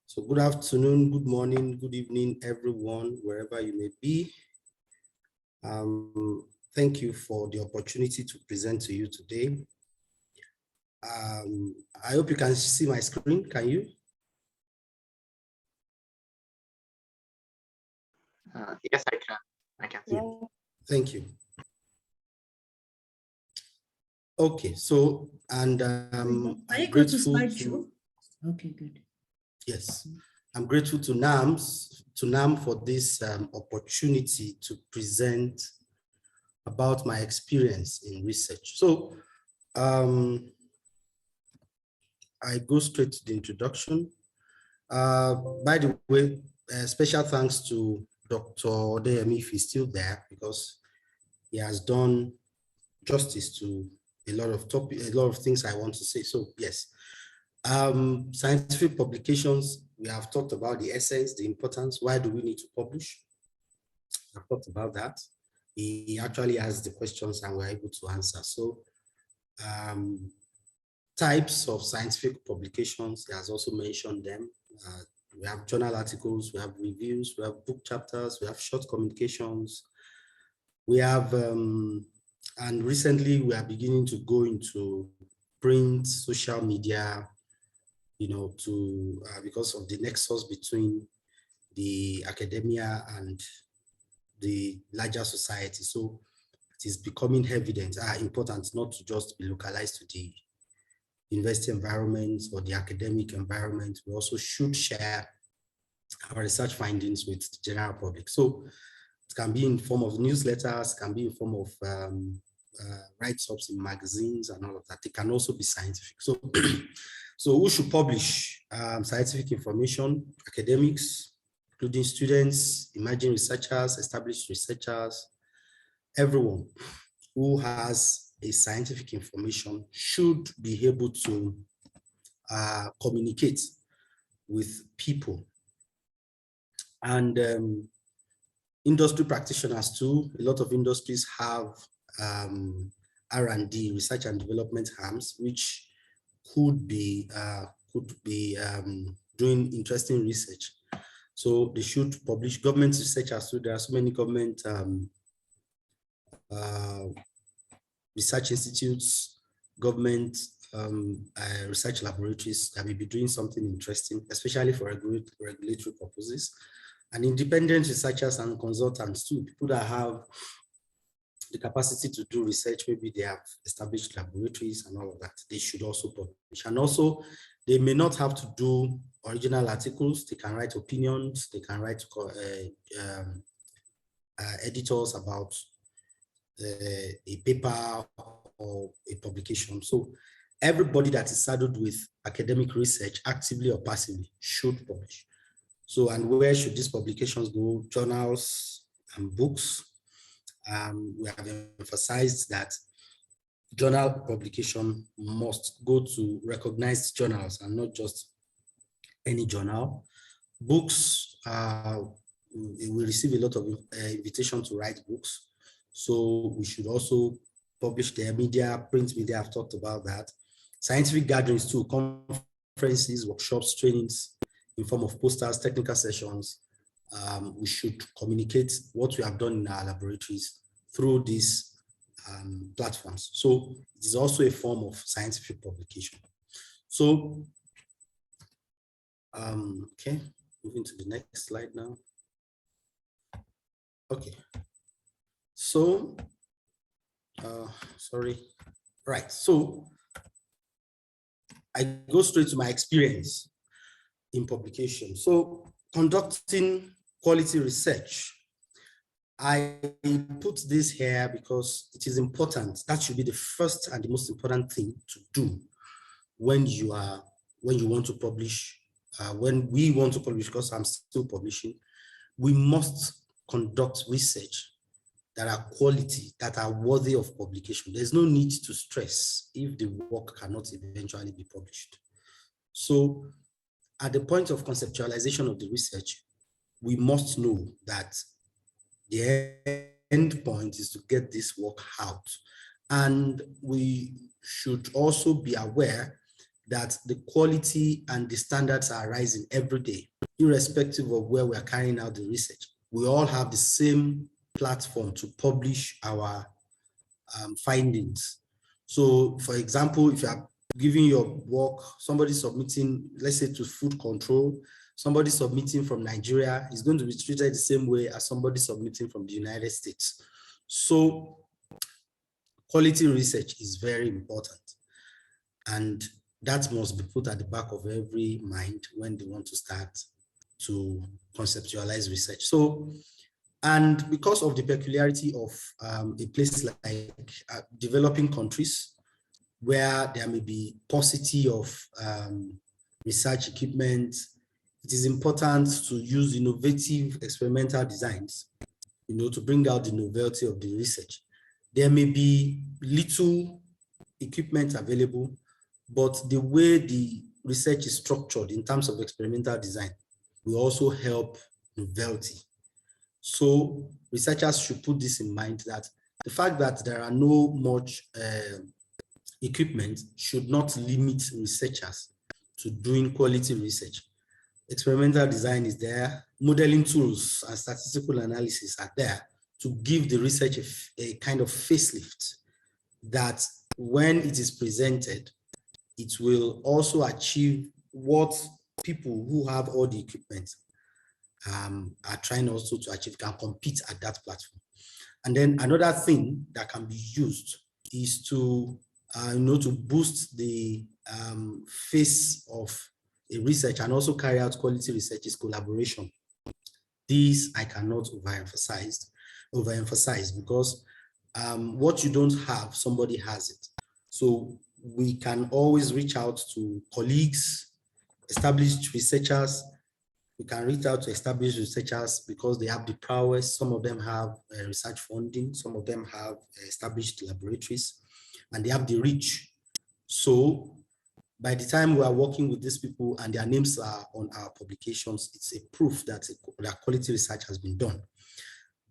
So good afternoon, good morning, good evening, everyone, wherever you may be. Thank you for the opportunity to present to you today. I hope you can see my screen. Can you? Yes, I can. I can see. Yeah. Thank you. Okay, so I'm grateful to. Okay, good. Yes, I'm grateful to NAM for this opportunity to present about my experience in research. So I go straight to the introduction. By the way, special thanks to Dr. Odeyemi if he's still there, because he has done justice to a lot of things I want to say. So yes. Scientific publications, we have talked about the essence, the importance, why do we need to publish? I've talked about that. He actually asked the questions and we're able to answer. So types of scientific publications, he has also mentioned them. We have journal articles, we have reviews, we have book chapters, we have short communications. We have, and recently we are beginning to go into print, social media, you know, because of the nexus between the academia and the larger society. So it is becoming evident, important not to just be localized to the university environment or the academic environment. We also should share our research findings with the general public. So it can be in form of newsletters, can be in form of write-ups in magazines and all of that. They can also be scientific. So, so who should publish scientific information? Academics, including students, emerging researchers, established researchers, everyone who has a scientific information should be able to communicate with people. And industry practitioners too. A lot of industries have R&D, research and development arms, which could be doing interesting research. So they should publish. Government researchers too. There are so many government research institutes, government research laboratories that may be doing something interesting, especially for regulatory purposes. And independent researchers and consultants too, people that have the capacity to do research, maybe they have established laboratories and all of that, they should also publish. And also, they may not have to do original articles, they can write opinions, they can write editors about a paper or a publication. So everybody that is saddled with academic research, actively or passively, should publish. So, and where should these publications go? Journals and books. We have emphasized that journal publication must go to recognized journals and not just any journal. Books, we receive a lot of invitation to write books. So we should also publish their media, print media, I've talked about that. Scientific gatherings too, conferences, workshops, trainings, in form of posters, technical sessions. We should communicate what we have done in our laboratories through these platforms. So it is also a form of scientific publication. So, okay, moving to the next slide now. Okay, so, sorry, right, so I go straight to my experience in publication. So conducting quality research, I put this here because it is important. That should be the first and the most important thing to do when you want to publish, when we want to publish, because I'm still publishing. We must conduct research that are quality, that are worthy of publication. There's no need to stress if the work cannot eventually be published. So at the point of conceptualization of the research, we must know that the end point is to get this work out. And we should also be aware that the quality and the standards are rising every day, irrespective of where we are carrying out the research. We all have the same platform to publish our findings. So for example, if you are giving your work, somebody submitting, let's say to food control, somebody submitting from Nigeria is going to be treated the same way as somebody submitting from the United States. So quality research is very important. And that must be put at the back of every mind when they want to start to conceptualize research. So, and because of the peculiarity of a place like developing countries, where there may be paucity of research equipment, it is important to use innovative experimental designs, to bring out the novelty of the research. There may be little equipment available, but the way the research is structured in terms of experimental design will also help novelty. So researchers should put this in mind, that the fact that there are no much equipment should not limit researchers to doing quality research. Experimental design is there, modeling tools and statistical analysis are there to give the research a kind of facelift, that when it is presented, it will also achieve what people who have all the equipment are trying also to achieve, can compete at that platform. And then another thing that can be used is to to boost the face of a research and also carry out quality research is collaboration. These I cannot overemphasize, because what you don't have, somebody has it. So we can always reach out to colleagues, established researchers. We can reach out to established researchers because they have the prowess. Some of them have research funding. Some of them have established laboratories, and they have the reach. So by the time we are working with these people and their names are on our publications, it's a proof that quality research has been done.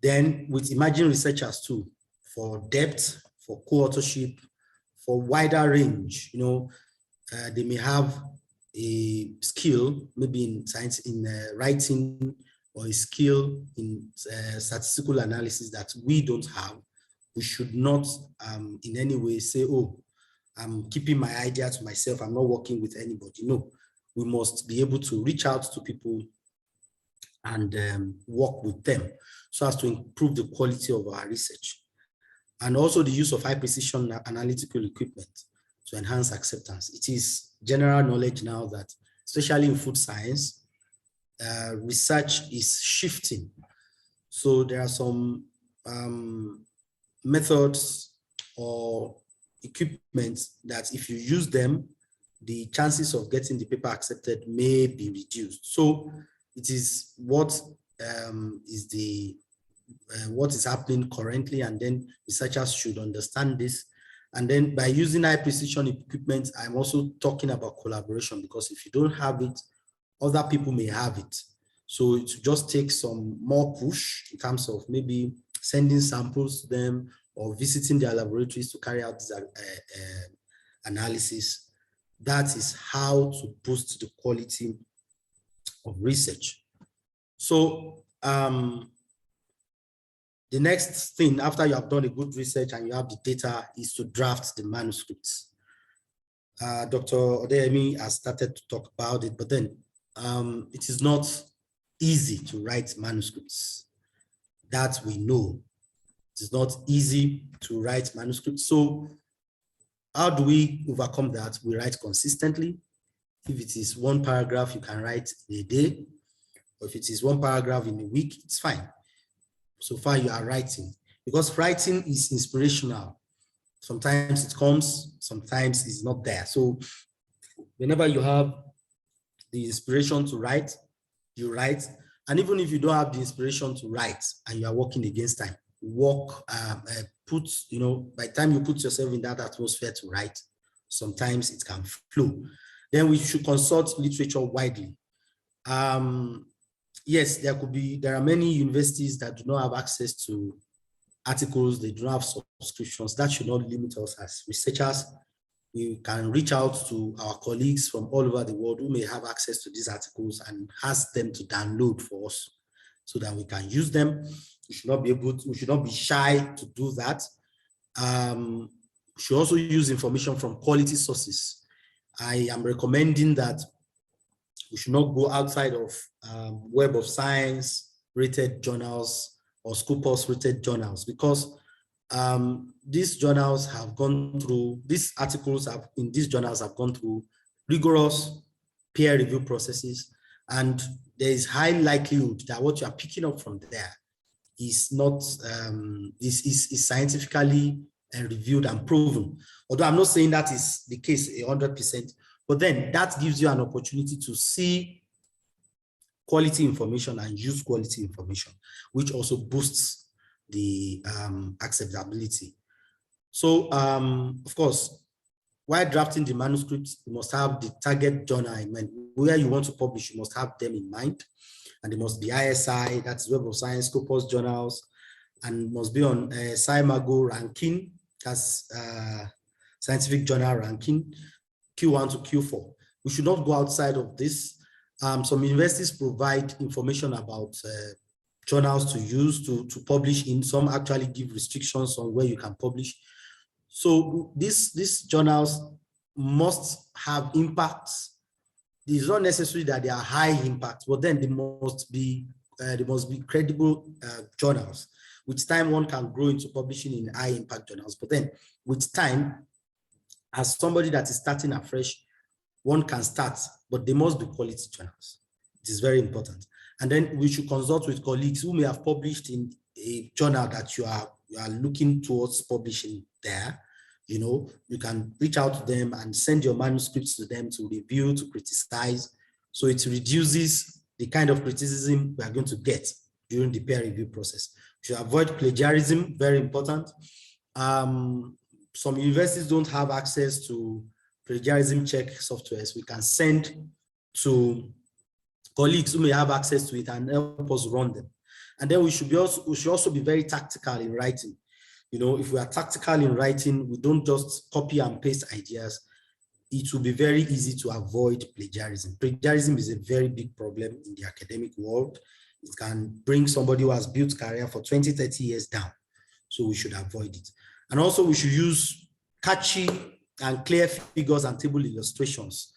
Then with emerging researchers too, for depth, for co-authorship, for wider range, they may have a skill, maybe in science, in writing, or a skill in statistical analysis that we don't have. We should not in any way say, oh, I'm keeping my idea to myself, I'm not working with anybody. No, we must be able to reach out to people and work with them so as to improve the quality of our research. And also the use of high precision analytical equipment to enhance acceptance. It is general knowledge now that, especially in food science, research is shifting. So there are some methods or equipment that if you use them, the chances of getting the paper accepted may be reduced. So it is what is happening currently, and then researchers should understand this. And then by using high precision equipment, I'm also talking about collaboration, because if you don't have it, other people may have it. So it just takes some more push in terms of maybe sending samples to them or visiting their laboratories to carry out this analysis. That is how to boost the quality of research. So the next thing after you have done a good research and you have the data is to draft the manuscripts. Dr. Odeyemi has started to talk about it, but then it is not easy to write manuscripts. That we know. It is not easy to write manuscripts. So how do we overcome that? We write consistently. If it is one paragraph, you can write in a day. Or if it is one paragraph in a week, it's fine. So far you are writing, because writing is inspirational. Sometimes it comes, sometimes it's not there. So whenever you have the inspiration to write, you write. And even if you don't have the inspiration to write and you are working against time, by the time you put yourself in that atmosphere to write, sometimes it can flow. Then we should consult literature widely. Yes, there are many universities that do not have access to articles, they do not have subscriptions. That should not limit us as researchers. We can reach out to our colleagues from all over the world who may have access to these articles and ask them to download for us so that we can use them. We should not be shy to do that. We should also use information from quality sources. I am recommending that we should not go outside of Web of Science rated journals or Scopus rated journals, because these journals have gone through, these articles in these journals have gone through rigorous peer review processes, and there is high likelihood that what you are picking up from there is not is scientifically reviewed and proven. Although I'm not saying that is the case 100%, but then that gives you an opportunity to see quality information and use quality information, which also boosts the acceptability. So, of course, while drafting the manuscripts, you must have the target journal in mind. Where you want to publish, you must have them in mind. And they must be ISI, that's Web of Science, Scopus journals, and must be on SciMago ranking, that's scientific journal ranking, Q1 to Q4. We should not go outside of this. Some universities provide information about journals to use to publish in. Some actually give restrictions on where you can publish. So these journals must have impacts. It's not necessary that they are high impact, but then they must be credible journals. With time, one can grow into publishing in high impact journals. But then with time, as somebody that is starting afresh, one can start, but they must be quality journals. It is very important. And then we should consult with colleagues who may have published in a journal that you are looking towards publishing there, you can reach out to them and send your manuscripts to them to review, to criticize. So it reduces the kind of criticism we are going to get during the peer review process. We should avoid plagiarism, very important. Some universities don't have access to plagiarism check softwares. We can send to colleagues who may have access to it and help us run them. And then we should also be very tactical in writing. If we are tactical in writing, we don't just copy and paste ideas. It will be very easy to avoid plagiarism. Plagiarism is a very big problem in the academic world. It can bring somebody who has built career for 20, 30 years down. So we should avoid it. And also we should use catchy and clear figures and table illustrations.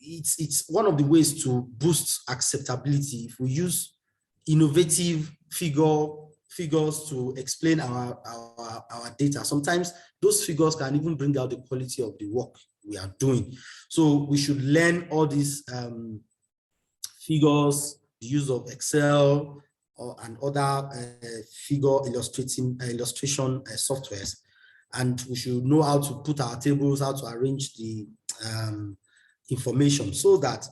It's one of the ways to boost acceptability. If we use innovative figures to explain our data, sometimes those figures can even bring out the quality of the work we are doing. So we should learn all these figures, the use of Excel and other figure illustration softwares. And we should know how to put our tables, how to arrange the information so that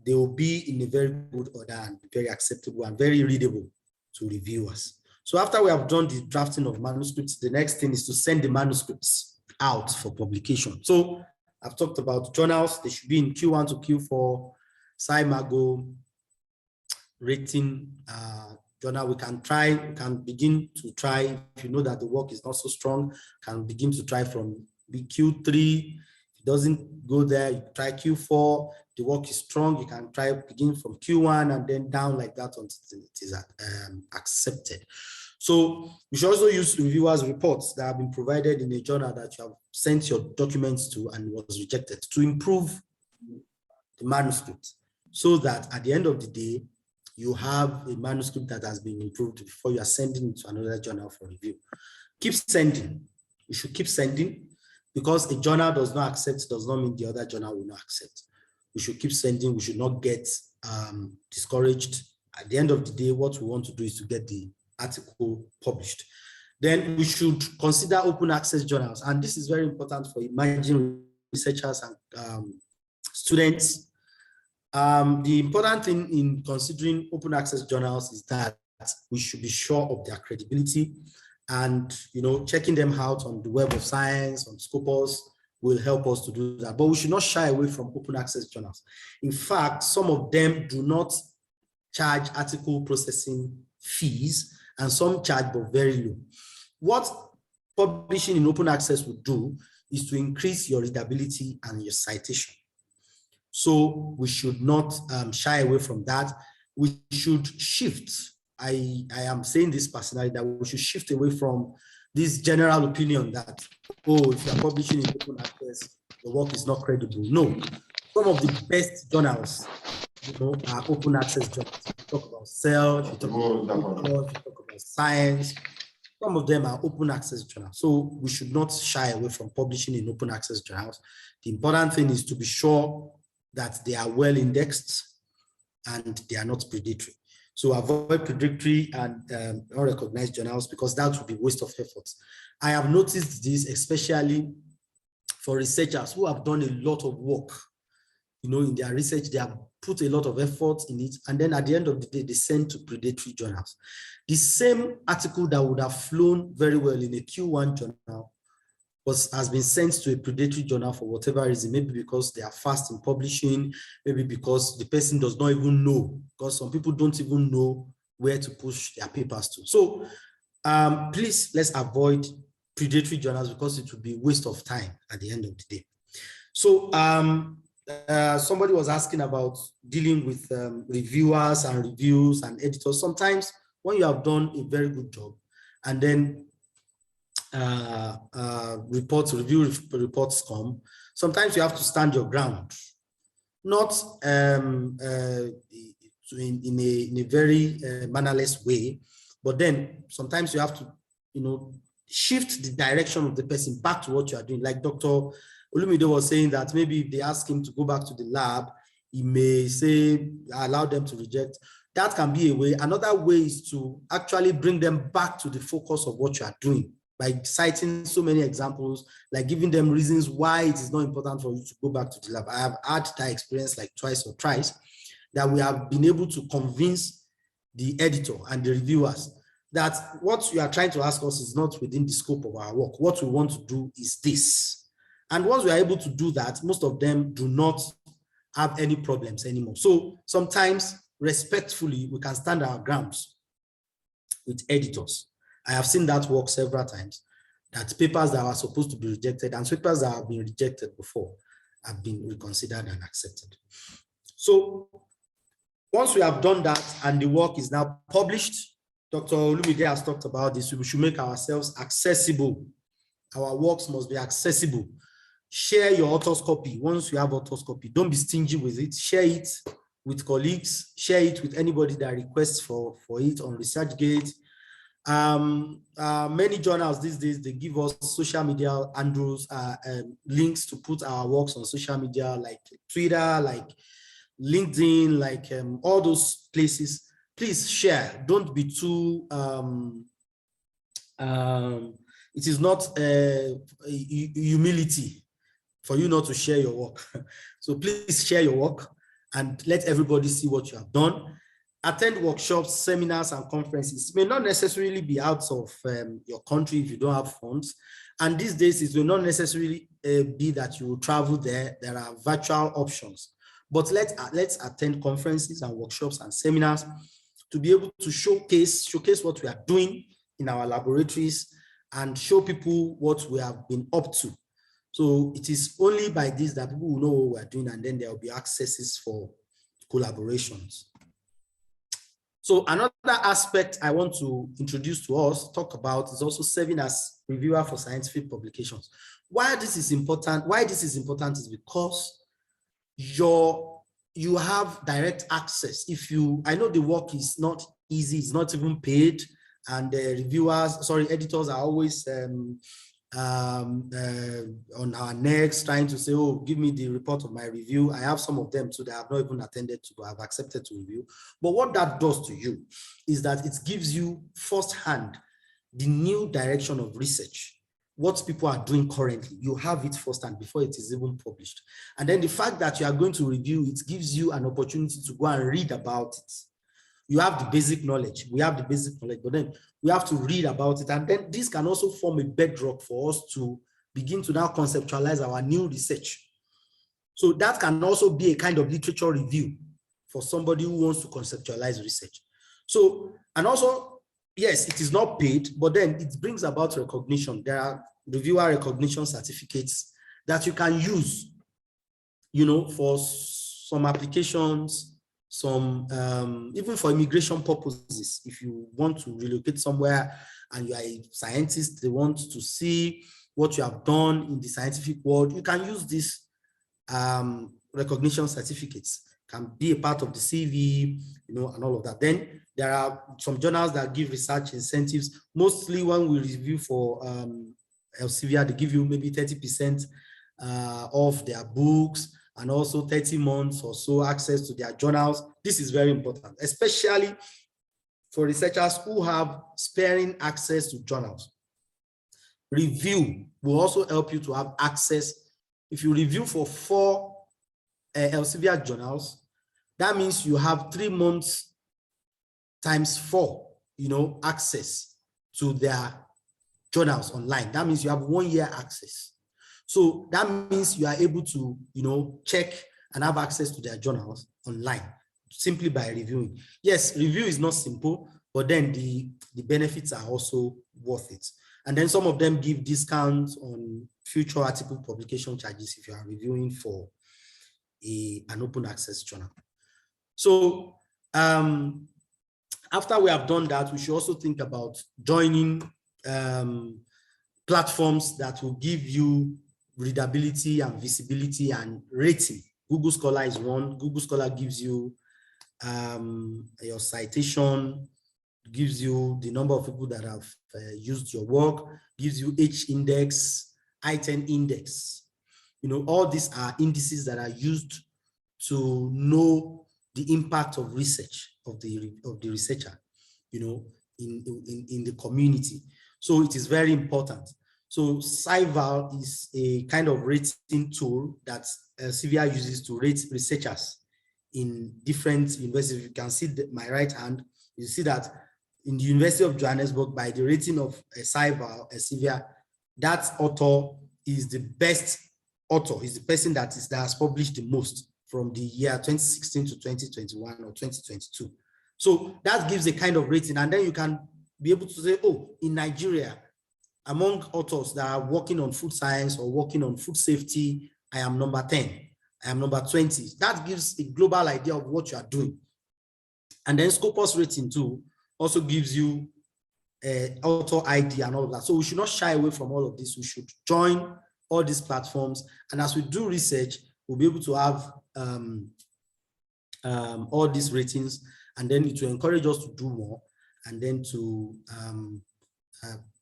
they will be in a very good order and very acceptable and very readable to reviewers. So after we have done the drafting of manuscripts, the next thing is to send the manuscripts out for publication. So I've talked about journals. They should be in Q1 to Q4, SciMago, rating journal. We can begin to try, if you know that the work is not so strong, can begin to try from Q3. If it doesn't go there, you try Q4. The work is strong, you can try begin from Q1 and then down like that until it is accepted. So you should also use reviewers' reports that have been provided in a journal that you have sent your documents to and was rejected to improve the manuscript, so that at the end of the day, you have a manuscript that has been improved before you are sending it to another journal for review. Keep sending. You should keep sending, because a journal does not accept does not mean the other journal will not accept. We should keep sending. We should not get discouraged. At the end of the day, what we want to do is to get the article published. Then we should consider open access journals. And this is very important for emerging researchers and students. The important thing in considering open access journals is that we should be sure of their credibility, and checking them out on the Web of Science, on Scopus, will help us to do that. But we should not shy away from open access journals. In fact, some of them do not charge article processing fees, and some charge but very low. What publishing in open access would do is to increase your readability and your citation. So we should not shy away from that. We should shift. I am saying this personally, that we should shift away from this general opinion that, oh, if you're publishing in open access, the work is not credible. No, some of the best journals, are open access journals. You talk about Cell, you talk about Science. Some of them are open access journals. So we should not shy away from publishing in open access journals. The important thing is to be sure that they are well indexed and they are not predatory. So avoid predatory and unrecognized journals, because that would be waste of effort. I have noticed this, especially for researchers who have done a lot of work, in their research. They have put a lot of effort in it, and then at the end of the day, they send to predatory journals. The same article that would have flown very well in a Q1 journal has been sent to a predatory journal for whatever reason, maybe because they are fast in publishing, maybe because the person does not even know, because some people don't even know where to push their papers to. So please, let's avoid predatory journals, because it would be a waste of time at the end of the day. So somebody was asking about dealing with reviewers and reviews and editors. Sometimes when you have done a very good job and then review reports come, sometimes you have to stand your ground, not in a very mannerless way, but then sometimes you have to, shift the direction of the person back to what you are doing. Like Dr. Olumide was saying that maybe if they ask him to go back to the lab, he may say, allow them to reject. that can be a way. Another way is to actually bring them back to the focus of what you are doing by citing so many examples, like giving them reasons why it is not important for you to go back to the lab. I have had that experience like twice or thrice, that we have been able to convince the editor and the reviewers that what you are trying to ask us is not within the scope of our work. What we want to do is this. And once we are able to do that, most of them do not have any problems anymore. So sometimes, respectfully, we can stand our grounds with editors. I have seen that work several times, that papers that were supposed to be rejected and papers that have been rejected before have been reconsidered and accepted. So once we have done that and the work is now published, Dr. Olumide has talked about this, we should make ourselves accessible. Our works must be accessible. Share your author's copy. Once you have author's copy, don't be stingy with it. Share it with colleagues, share it with anybody that requests for it on ResearchGate. Many journals these days, they give us social media handles, links to put our works on social media, like Twitter, like LinkedIn, like all those places. Please share. Don't be too, it is not humility for you not to share your work. So please share your work and let everybody see what you have done. Attend workshops, seminars, and conferences. It may not necessarily be out of your country if you don't have funds. And these days, it will not necessarily be that you will travel there. There are virtual options. But let's attend conferences and workshops and seminars to be able to showcase what we are doing in our laboratories and show people what we have been up to. So it is only by this that people will know what we're doing, and then there will be accesses for collaborations. So another aspect I want to introduce to us, talk about, is also serving as reviewer for scientific publications. Why this is important is because you have direct access. I know the work is not easy, it's not even paid, and the editors are always on our necks trying to say, oh, give me the report of my review. I have some of them too that I have not even attended to, but I've accepted to review. But what that does to you is that it gives you firsthand the new direction of research, what people are doing currently. You have it firsthand before it is even published. And then the fact that you are going to review, it gives you an opportunity to go and read about it. You have the basic knowledge. We have the basic knowledge, but then we have to read about it. And then this can also form a bedrock for us to begin to now conceptualize our new research. So that can also be a kind of literature review for somebody who wants to conceptualize research. So, and also, yes, it is not paid, but then it brings about recognition. There are reviewer recognition certificates that you can use, for some applications, even for immigration purposes. If you want to relocate somewhere and you are a scientist, they want to see what you have done in the scientific world, you can use these recognition certificates. Can be a part of the CV, and all of that. Then there are some journals that give research incentives. Mostly when we review for Elsevier, they give you maybe 30% of their books, and also 30 months or so access to their journals. This is very important, especially for researchers who have sparing access to journals. Review will also help you to have access. If you review for 4 Elsevier journals, that means you have 3 months times 4, access to their journals online. That means you have 1 year access. So that means you are able to, check and have access to their journals online simply by reviewing. Yes, review is not simple, but then the benefits are also worth it. And then some of them give discounts on future article publication charges if you are reviewing for an open access journal. So after we have done that, we should also think about joining platforms that will give you readability and visibility and rating. Google Scholar is one. Google Scholar gives you your citation, gives you the number of people that have used your work, gives you H-index, I-10 index. All these are indices that are used to know the impact of research. of the researcher, you know, in the community. So it is very important. So SciVal is a kind of rating tool that CVR uses to rate researchers in different universities. You can see my right hand, you see that in the University of Johannesburg, by the rating of SciVal, CVR, that author is the best author, is the person that has published the most from the year 2016 to 2021 or 2022. So that gives a kind of rating, and then you can be able to say, oh, in Nigeria, among authors that are working on food science or working on food safety, I am number 10, I am number 20. That gives a global idea of what you are doing. And then Scopus rating too also gives you author ID and all of that. So we should not shy away from all of this. We should join all these platforms. And as we do research, we'll be able to have all these ratings, and then it will encourage us to do more, and then to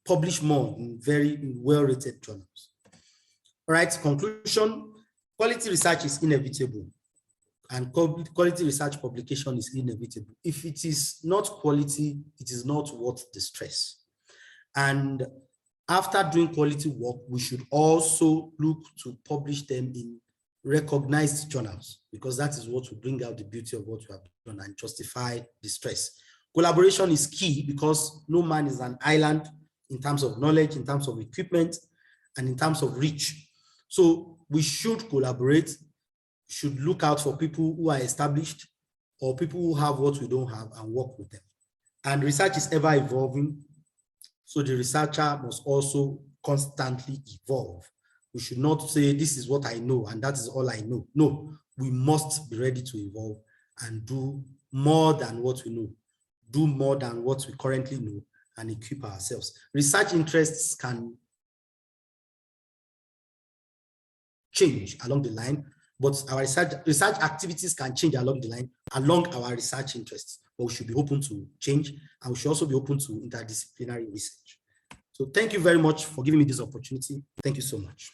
publish more in very well-rated journals. All right, conclusion, quality research is inevitable, and quality research publication is inevitable. If it is not quality, it is not worth the stress. And after doing quality work, we should also look to publish them in recognized journals, because that is what will bring out the beauty of what we have done and justify the stress. Collaboration is key, because no man is an island in terms of knowledge, in terms of equipment, and in terms of reach. So we should collaborate, should look out for people who are established or people who have what we don't have and work with them. And research is ever evolving, so the researcher must also constantly evolve. We should not say, this is what I know and that is all I know. No, we must be ready to evolve and do more than what we know, do more than what we currently know, and equip ourselves. Research interests can change along the line, but our research activities can change along the line, along our research interests. But we should be open to change, and we should also be open to interdisciplinary research. So thank you very much for giving me this opportunity. Thank you so much.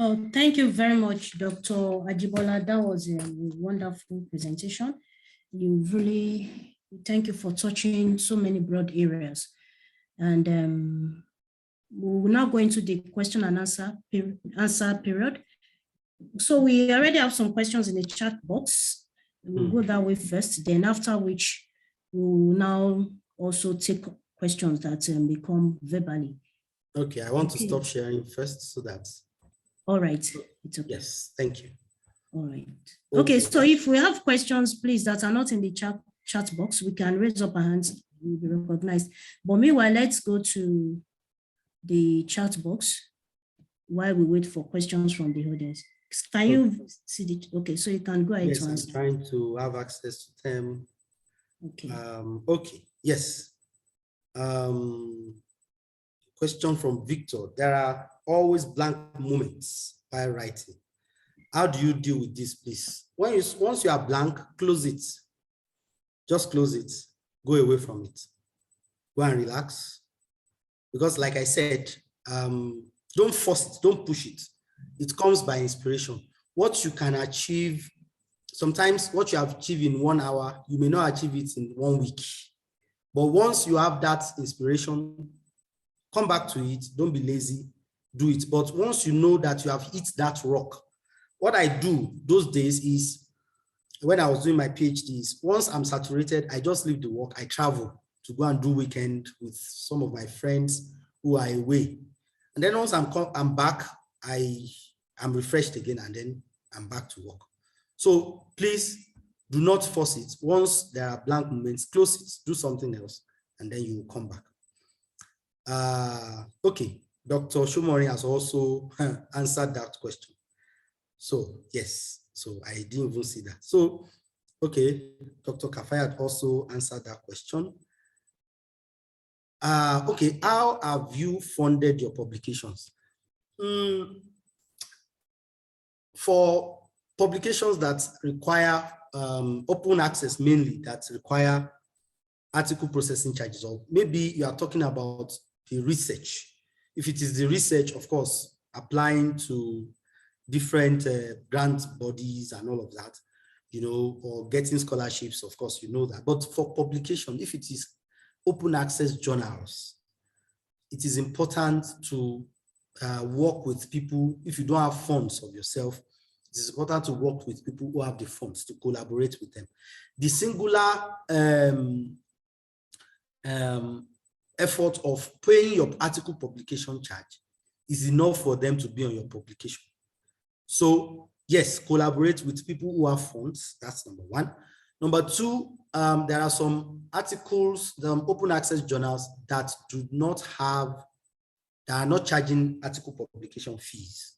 Oh, thank you very much, Dr. Aji Bola. That was a wonderful presentation. You really, thank you for touching so many broad areas. And we'll now go into the question and answer period. So we already have some questions in the chat box. We'll go that way first, then after which we'll now also take questions that become verbally. Okay, I want to stop sharing first so that. All right, it's okay. Yes, thank you. All right. Okay, so if we have questions, please, that are not in the chat box, we can raise up our hands, will be recognized. But meanwhile, let's go to the chat box while we wait for questions from the audience. Can you see the, okay, so you can go ahead to answer. I'm trying to have access to them. Okay. Okay, yes. Question from Victor. There are always blank moments while writing. How do you deal with this, please? Once you are blank, close it. Just close it. Go away from it. Go and relax. Because like I said, don't force it, don't push it. It comes by inspiration. What you can achieve, sometimes what you have achieved in 1 hour, you may not achieve it in 1 week. But once you have that inspiration, come back to it, don't be lazy, do it. But once you know that you have hit that rock, what I do those days is, when I was doing my PhDs, once I'm saturated, I just leave the work, I travel to go and do weekend with some of my friends who are away. And then once I'm back, I'm refreshed again, and then I'm back to work. So please do not force it. Once there are blank moments, close it, do something else, and then you will come back. Okay, Dr. Shomori has also answered that question. So yes, so I didn't even see that. So, okay, Dr. Kafayat also answered that question. Okay, how have you funded your publications? For publications that require open access mainly, that require article processing charges, or maybe you are talking about the research. If it is the research, of course, applying to different grant bodies and all of that, you know, or getting scholarships, of course, you know that. But for publication, if it is open access journals, it is important to work with people. If you don't have funds of yourself, it is important to work with people who have the funds, to collaborate with them. The singular effort of paying your article publication charge is enough for them to be on your publication. So yes, collaborate with people who have funds. That's number one. Number two, there are some articles, the open access journals that do not have, that are not charging article publication fees.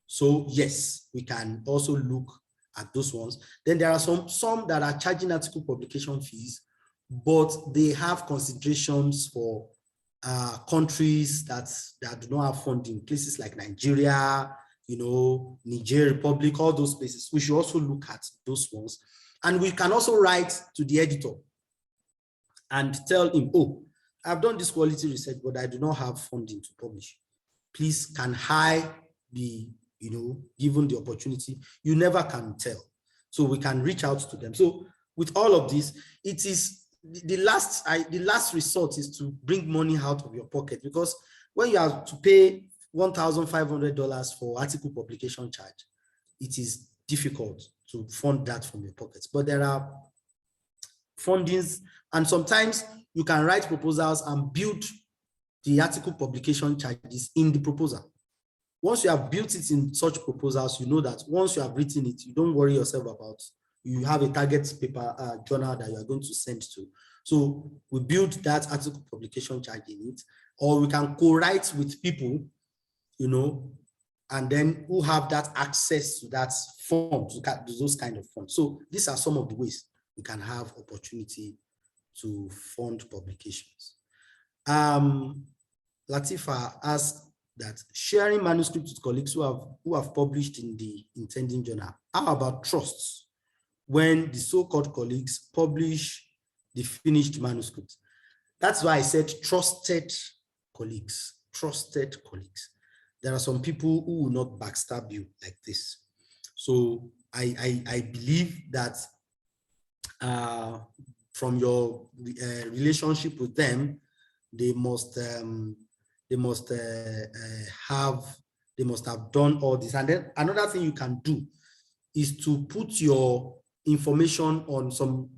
So yes, we can also look at those ones. Then there are some that are charging article publication fees, but they have considerations for countries that do not have funding, places like Nigeria, you know, Niger Republic, all those places. We should also look at those ones. And we can also write to the editor and tell him, oh, I've done this quality research, but I do not have funding to publish. Please, can I be, you know, given the opportunity? You never can tell. So we can reach out to them. So with all of this, it is the last resort is to bring money out of your pocket, because when you have to pay $1,500 for article publication charge, it is difficult to fund that from your pockets. But there are fundings, and sometimes you can write proposals and build the article publication charges in the proposal. Once you have built it in such proposals, you know that once you have written it, you don't worry yourself about, you have a target paper journal that you are going to send to. So we build that article publication charge in it, or we can co-write with people, you know, and then who have that access to that fund, to those kind of funds. So these are some of the ways we can have opportunity to fund publications. Latifa asked that sharing manuscripts with colleagues who have published in the intending journal. How about trusts when the so-called colleagues publish the finished manuscripts? That's why I said trusted colleagues, trusted colleagues. There are some people who will not backstab you like this. So I believe that from your relationship with them, they must have done all this. And then another thing you can do is to put your information on some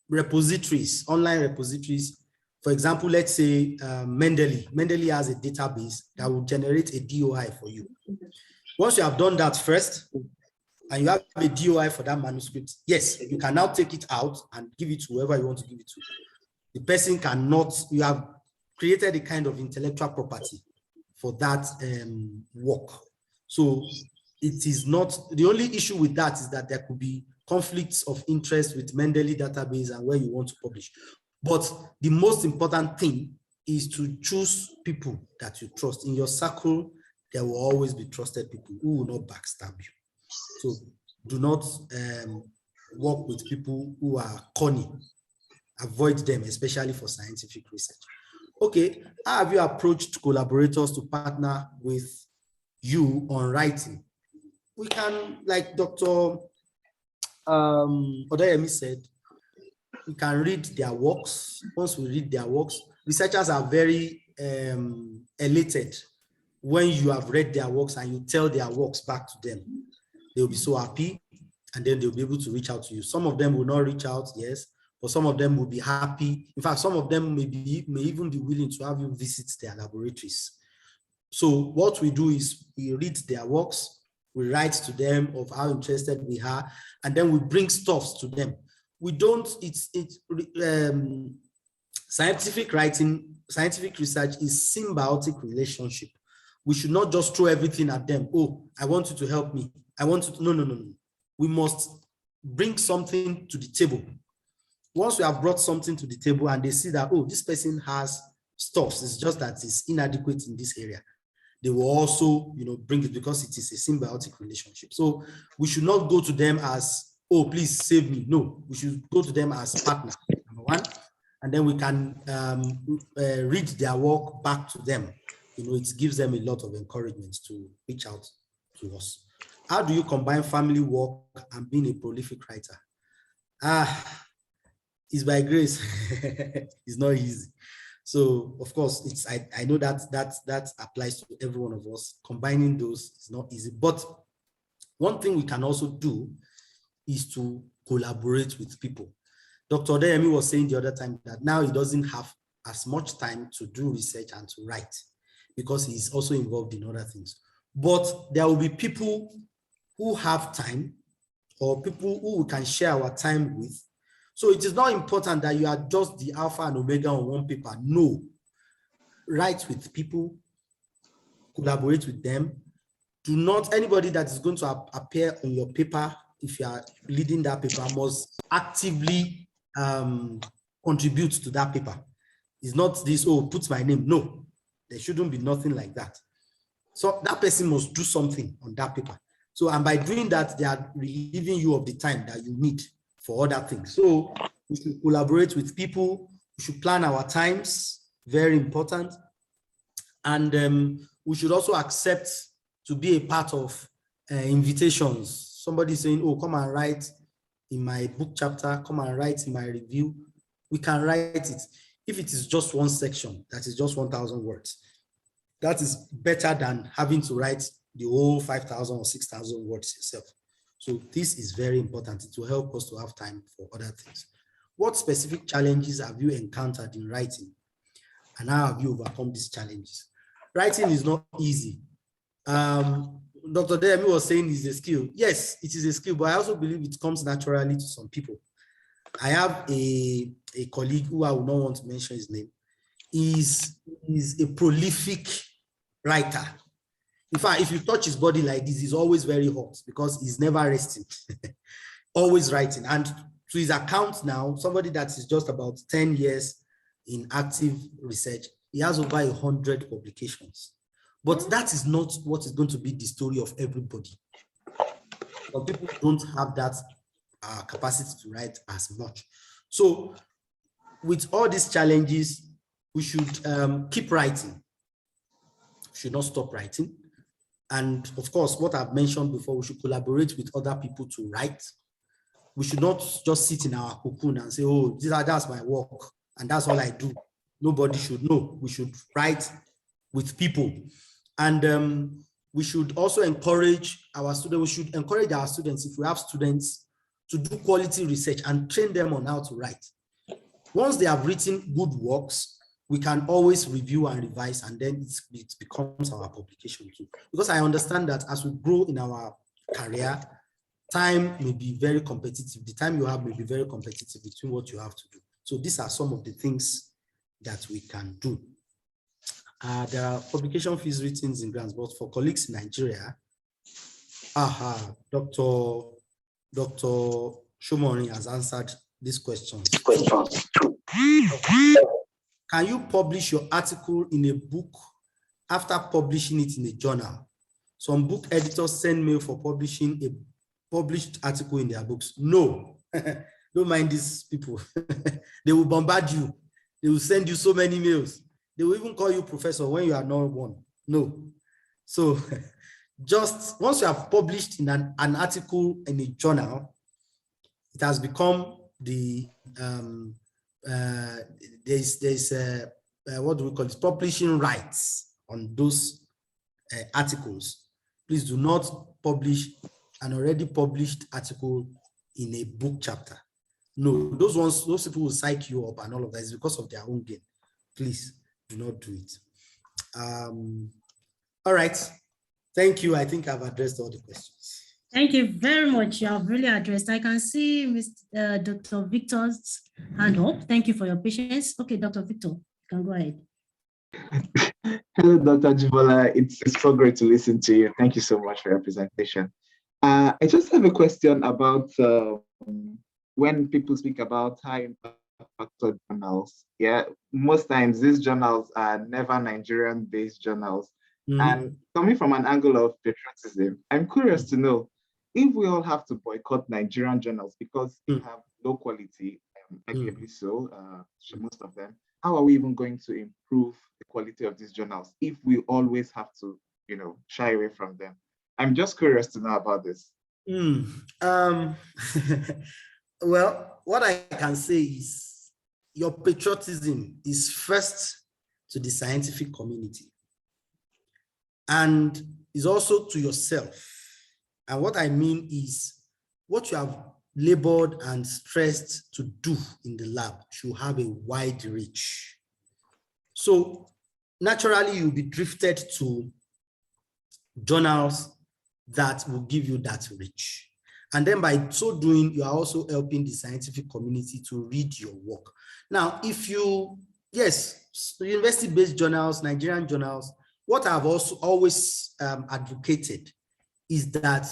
repositories, online repositories. For example, let's say Mendeley has a database that will generate a DOI for you. Once you have done that first, and you have a DOI for that manuscript, yes, you can now take it out and give it to whoever you want to give it to. The person cannot, you have created a kind of intellectual property for that work. So it is not, the only issue with that is that there could be conflicts of interest with Mendeley database and where you want to publish. But the most important thing is to choose people that you trust. In your circle, there will always be trusted people who will not backstab you. So do not work with people who are corny. Avoid them, especially for scientific research. Okay, how have you approached collaborators to partner with you on writing? We can, like Dr. Odeyemi said, we can read their works. Once we read their works, researchers are very elated when you have read their works and you tell their works back to them. They'll be so happy, and then they'll be able to reach out to you. Some of them will not reach out, yes, but some of them will be happy. In fact, some of them may even be willing to have you visit their laboratories. So what we do is we read their works, we write to them of how interested we are, and then we bring stuffs to them. We don't, scientific writing, scientific research is symbiotic relationship. We should not just throw everything at them. Oh, I want you to help me. I want you to, no. We must bring something to the table. Once we have brought something to the table and they see that, oh, this person has stuffs, it's just that it's inadequate in this area, they will also, you know, bring it, because it is a symbiotic relationship. So we should not go to them as, oh, please save me. No, we should go to them as partner, number one, and then we can read their work back to them. You know, it gives them a lot of encouragement to reach out to us. How do you combine family work and being a prolific writer? It's by grace. It's not easy. So of course, I know that applies to every one of us. Combining those is not easy. But one thing we can also do is to collaborate with people. Dr. Odeyemi was saying the other time that now he doesn't have as much time to do research and to write because he's also involved in other things. But there will be people who have time or people who we can share our time with. So it is not important that you are just the alpha and omega on one paper. No. Write with people, collaborate with them. Do not, anybody that is going to appear on your paper, if you are leading that paper, must actively contribute to that paper. It's not this, oh, put my name. No, there shouldn't be nothing like that. So that person must do something on that paper. So, and by doing that, they are relieving you of the time that you need for other things. So we should collaborate with people. We should plan our times, very important. And we should also accept to be a part of invitations. Somebody saying, oh, come and write in my book chapter, come and write in my review. We can write it. If it is just one section, that is just 1,000 words. That is better than having to write the whole 5,000 or 6,000 words yourself. So this is very important. It will help us to have time for other things. What specific challenges have you encountered in writing? And how have you overcome these challenges? Writing is not easy. Dr. Deyemi was saying it's a skill. Yes, it is a skill, but I also believe it comes naturally to some people. I have a colleague who I will not want to mention his name. Is a prolific writer. In fact, if you touch his body like this, he's always very hot because he's never resting, always writing. And to his account now, somebody that is just about 10 years in active research, he has over 100 publications. But that is not what is going to be the story of everybody. Some people don't have that capacity to write as much. So with all these challenges, we should keep writing. We should not stop writing. And of course, what I've mentioned before, we should collaborate with other people to write. We should not just sit in our cocoon and say, oh, that's my work and that's all I do. Nobody should know. We should write with people. And we should also encourage our students. We should encourage our students, if we have students, to do quality research and train them on how to write. Once they have written good works, we can always review and revise, and then it becomes our publication too. Because I understand that as we grow in our career, time may be very competitive. The time you have may be very competitive between what you have to do. So these are some of the things that we can do. There are publication fees written in grants, but for colleagues in Nigeria, Dr. Shomori has answered these questions. Can you publish your article in a book after publishing it in a journal? Some book editors send mail for publishing a published article in their books. No, don't mind these people. They will bombard you. They will send you so many mails. They will even call you professor when you are not one. No. So just once you have published in an article in a journal, it has become the there's what do we call it? Publishing rights on those articles. Please do not publish an already published article in a book chapter. No, those people will psych you up and all of that. It's because of their own gain. Please do not do it. All right. Thank you. I think I've addressed all the questions. Thank you very much. You have really addressed. I can see Dr. Victor's hand up. Thank you for your patience. Okay, Dr. Victor, you can go ahead. Hello, Dr. Aji Bola. It's so great to listen to you. Thank you so much for your presentation. I just have a question about when people speak about high impact factor journals. Yeah, most times these journals are never Nigerian-based journals. And coming from an angle of patriotism, I'm curious to know if we all have to boycott Nigerian journals because they have low quality, arguably so, most of them, how are we even going to improve the quality of these journals if we always have to, shy away from them? I'm just curious to know about this. Well, what I can say is your patriotism is first to the scientific community and is also to yourself. And what I mean is what you have labored and stressed to do in the lab should have a wide reach. So naturally, you'll be drifted to journals that will give you that reach. And then by so doing, you are also helping the scientific community to read your work. Now, if you, yes, university-based journals, Nigerian journals, what I've also always advocated is that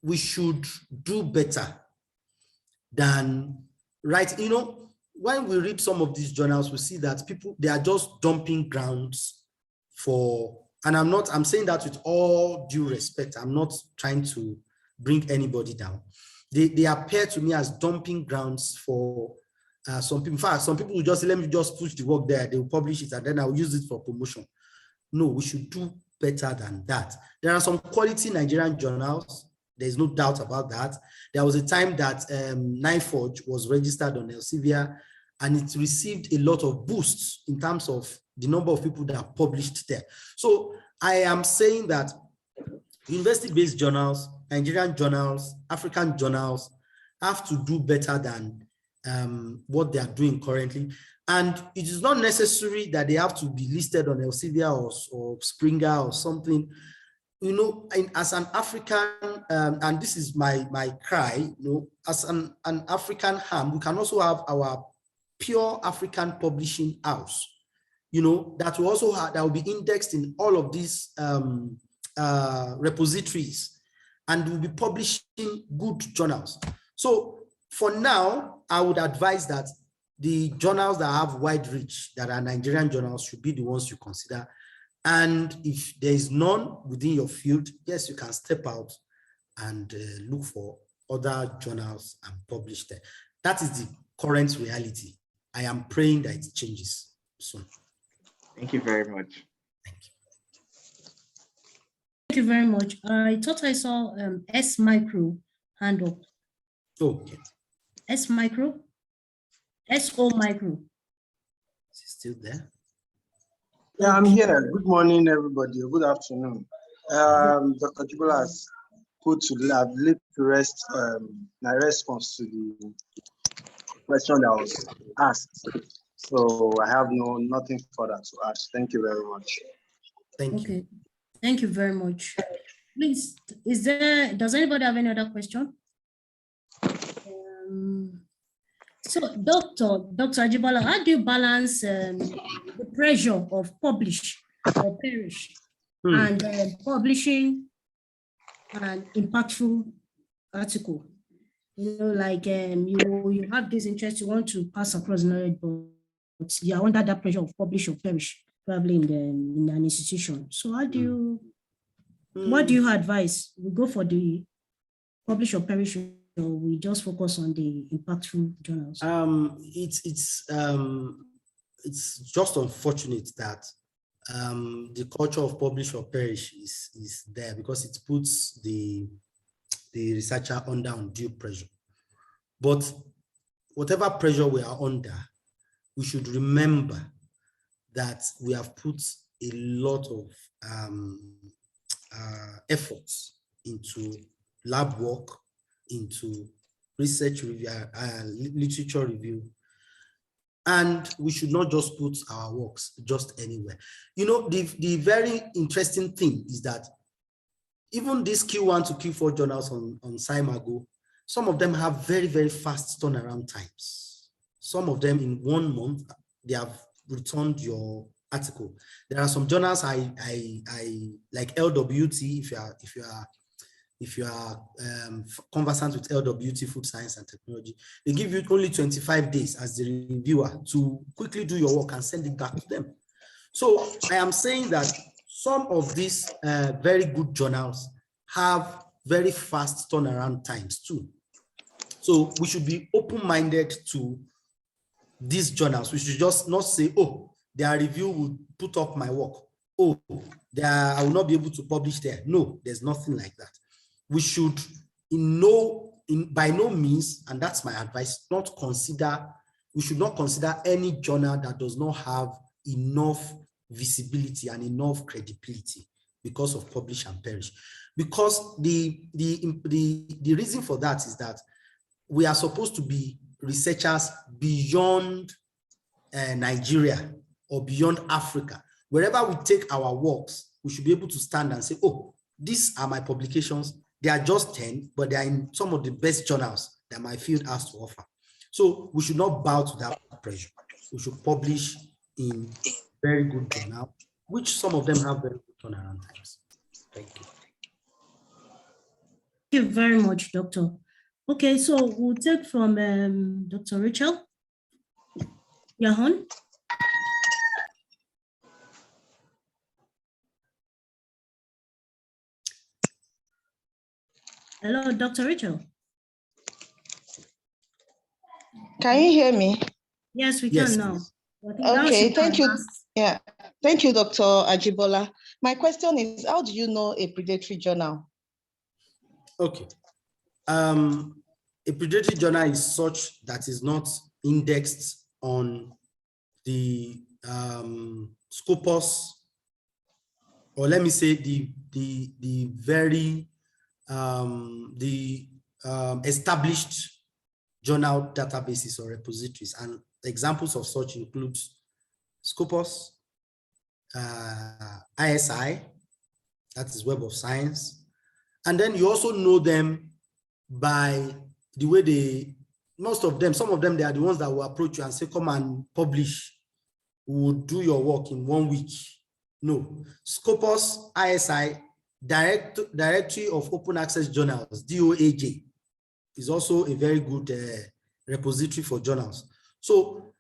we should do better than write. You know, when we read some of these journals, we see that people, they are just dumping grounds for, and I'm saying that with all due respect. I'm not trying to bring anybody down. They appear to me as dumping grounds for some people. In fact, some people will just say, let me just push the work there. They will publish it and then I'll use it for promotion. No, we should do better than that. There are some quality Nigerian journals. There's no doubt about that. There was a time that NiForge was registered on Elsevier and it received a lot of boosts in terms of the number of people that are published there. So I am saying that university-based journals, Nigerian journals, African journals have to do better than what they are doing currently. And it is not necessary that they have to be listed on Elsevier or Springer or something. You know, as an African, and this is my cry, you know, as an African ham, we can also have our pure African publishing house, you know, that will also have, that will be indexed in all of these repositories and will be publishing good journals. So for now, I would advise that the journals that have wide reach, that are Nigerian journals, should be the ones you consider. And if there is none within your field, yes, you can step out and look for other journals and publish there. That is the current reality. I am praying that it changes soon. Thank you very much. Thank you. Thank you very much. I thought I saw S Micro hand up. Oh, okay. S Micro? SO Micro. Is he still there? Yeah, I'm here. Good morning, everybody. Good afternoon. Dr. Aji Bola has put to leave to rest my response to the question that was asked. So I have nothing further to ask. Thank you very much. Thank you. Thank you very much. Please, does anybody have any other question? So, Dr. Aji Bola, how do you balance the pressure of publish or perish and publishing an impactful article? You know, like you have this interest, you want to pass across knowledge, but you are under that pressure of publish or perish, probably in an institution. So how do you, what do you advise? We go for the publish or perish, or we just focus on the impactful journals? It's just unfortunate that the culture of publish or perish is there, because it puts the researcher under undue pressure. But whatever pressure we are under, we should remember that we have put a lot of efforts into lab work, into research review, literature review, and we should not just put our works just anywhere. You know, the very interesting thing is that even these Q1 to Q4 journals on SciMago, some of them have very, very fast turnaround times. Some of them in 1 month, they have returned your article. There are some journals I like LWT, if you are conversant with LWT, Food Science and Technology, they give you only 25 days as the reviewer to quickly do your work and send it back to them. So I am saying that some of these very good journals have very fast turnaround times too. So we should be open-minded to these journals. We should just not say, oh, their review will put up my work. oh, I will not be able to publish there. No, there's nothing like that. We should, by no means, and that's my advice, we should not consider any journal that does not have enough visibility and enough credibility because of publish and perish. Because the reason for that is that we are supposed to be researchers beyond Nigeria or beyond Africa. Wherever we take our works, we should be able to stand and say, oh, these are my publications. They are just 10, but they are in some of the best journals that my field has to offer. So we should not bow to that pressure. We should publish in very good journals, which some of them have very good turnaround times. Thank you. Thank you very much, Doctor. Okay, so we'll take from Dr. Rachel. Yahon. Hello, Dr. Rachel. Can you hear me? Yes, we can now. Okay, thank you. Yeah, thank you, Dr. Aji Bola. My question is, how do you know a predatory journal? Okay. A predatory journal is such that is not indexed on the Scopus, or let me say the very established journal databases or repositories, and examples of such include Scopus, ISI, that is Web of Science, and then you also know them by the way some of them, they are the ones that will approach you and say, come and publish, we will do your work in 1 week. No, Scopus, ISI, Directory of Open Access Journals, DOAJ, is also a very good repository for journals. So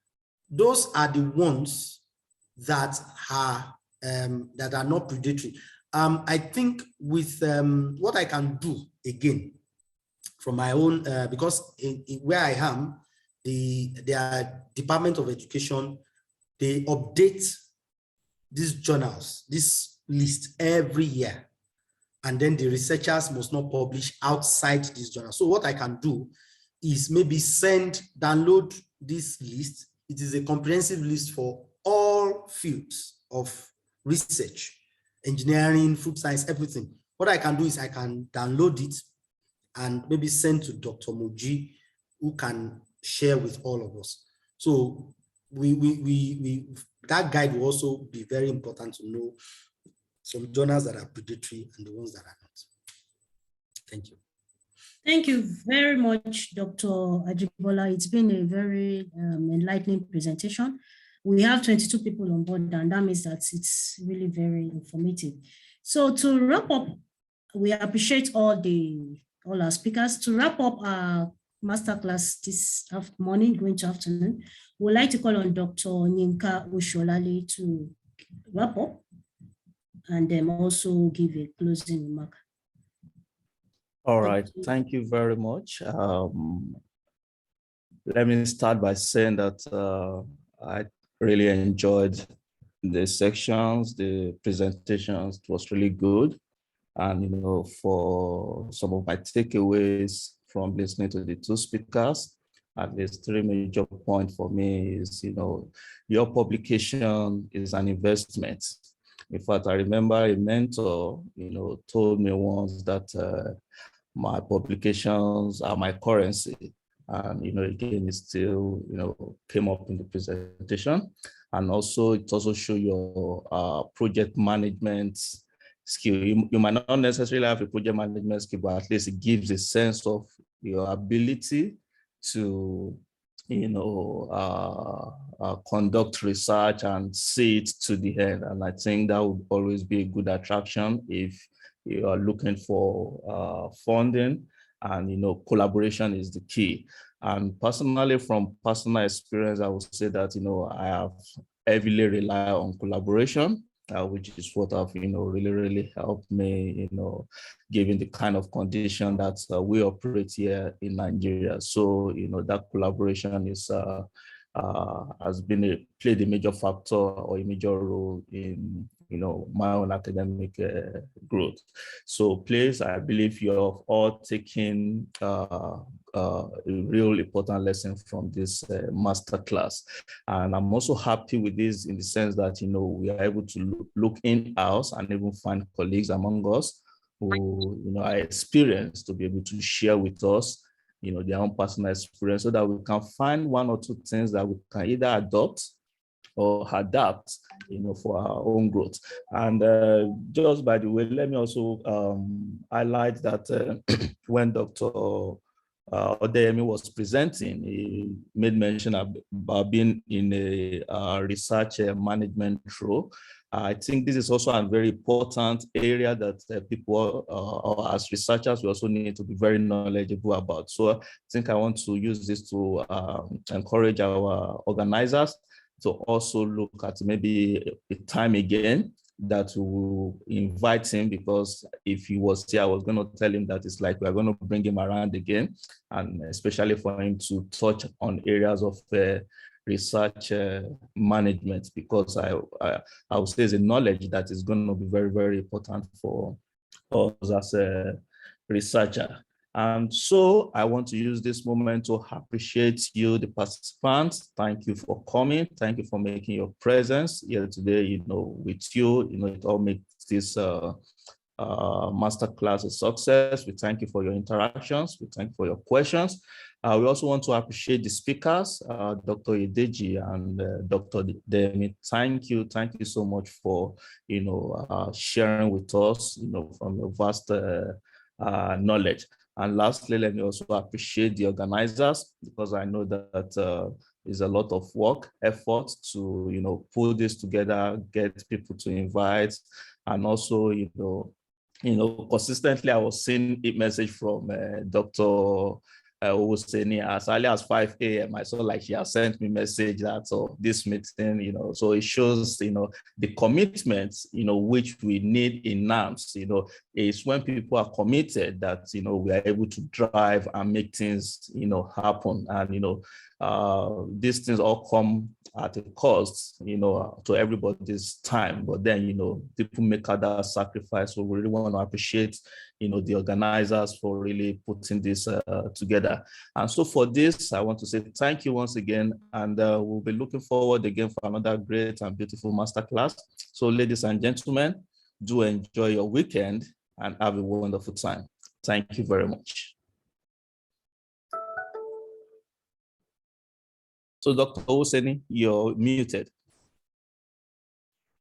those are the ones that are not predatory. I think with what I can do again from my own, because where I am, their Department of Education, they update these journals, this list every year. And then the researchers must not publish outside this journal. So what I can do is maybe download this list. It is a comprehensive list for all fields of research, engineering, food science, everything. What I can do is I can download it and maybe send to Dr. Moji, who can share with all of us. So that guide will also be very important to know some journals that are predatory and the ones that are not. Thank you. Thank you very much, Dr. Aji Bola. It's been a very enlightening presentation. We have 22 people on board, and that means that it's really very informative. So to wrap up, we appreciate all our speakers. To wrap up our masterclass this morning, going to afternoon, we'd like to call on Dr. Yinka Osholale to wrap up and then also give a closing remark. All right, thank you very much. Let me start by saying that I really enjoyed the sections, the presentations. It was really good. And, for some of my takeaways from listening to the two speakers, at least three major points for me is, your publication is an investment. In fact, I remember a mentor, told me once that my publications are my currency. And, again, it still, came up in the presentation. And also, it also shows your project management skill. You might not necessarily have a project management skill, but at least it gives a sense of your ability to, conduct research and see it to the end. And I think that would always be a good attraction if you are looking for funding, and collaboration is the key. And personally, from personal experience, I would say that I have heavily relied on collaboration, which is what have really helped me, given the kind of condition that we operate here in Nigeria. So that collaboration is has been played a major factor or a major role in my own academic growth. So please, I believe you have all taken a real important lesson from this masterclass. And I'm also happy with this in the sense that, we are able to look in-house and even find colleagues among us who, are experienced to be able to share with us, their own personal experience, so that we can find one or two things that we can either adopt or adapt, for our own growth. And just by the way, let me also highlight that when Dr. Odeyemi was presenting, he made mention about being in a research management role. I think this is also a very important area that people, or as researchers, we also need to be very knowledgeable about. So I think I want to use this to encourage our organizers to also look at maybe a time again that we will invite him, because if he was here, I was going to tell him that it's like we're going to bring him around again, and especially for him to touch on areas of research management, because I would say it's a knowledge that is going to be very, very important for us as a researcher. And so I want to use this moment to appreciate you, the participants. Thank you for coming. Thank you for making your presence here today, with you. It all makes this masterclass a success. We thank you for your interactions. We thank you for your questions. We also want to appreciate the speakers, Dr. Ideji and Dr. Demi. Thank you so much for, sharing with us, from your vast knowledge. And lastly, let me also appreciate the organizers, because I know that is a lot of work, effort to, pull this together, get people to invite, and also, consistently I was seeing a message from Dr. Owoseni as early as 5 a.m. I saw like she has sent me a message that this meeting, so it shows, the commitment, which we need in NAMS, is when people are committed that, we are able to drive and make things, happen. And, these things all come at a cost, to everybody's time, but then, people make other sacrifice. So we really want to appreciate, the organizers for really putting this together. And so for this, I want to say thank you once again, and we'll be looking forward again for another great and beautiful masterclass. So ladies and gentlemen, do enjoy your weekend and have a wonderful time. Thank you very much. So Dr. Oseni, you're muted.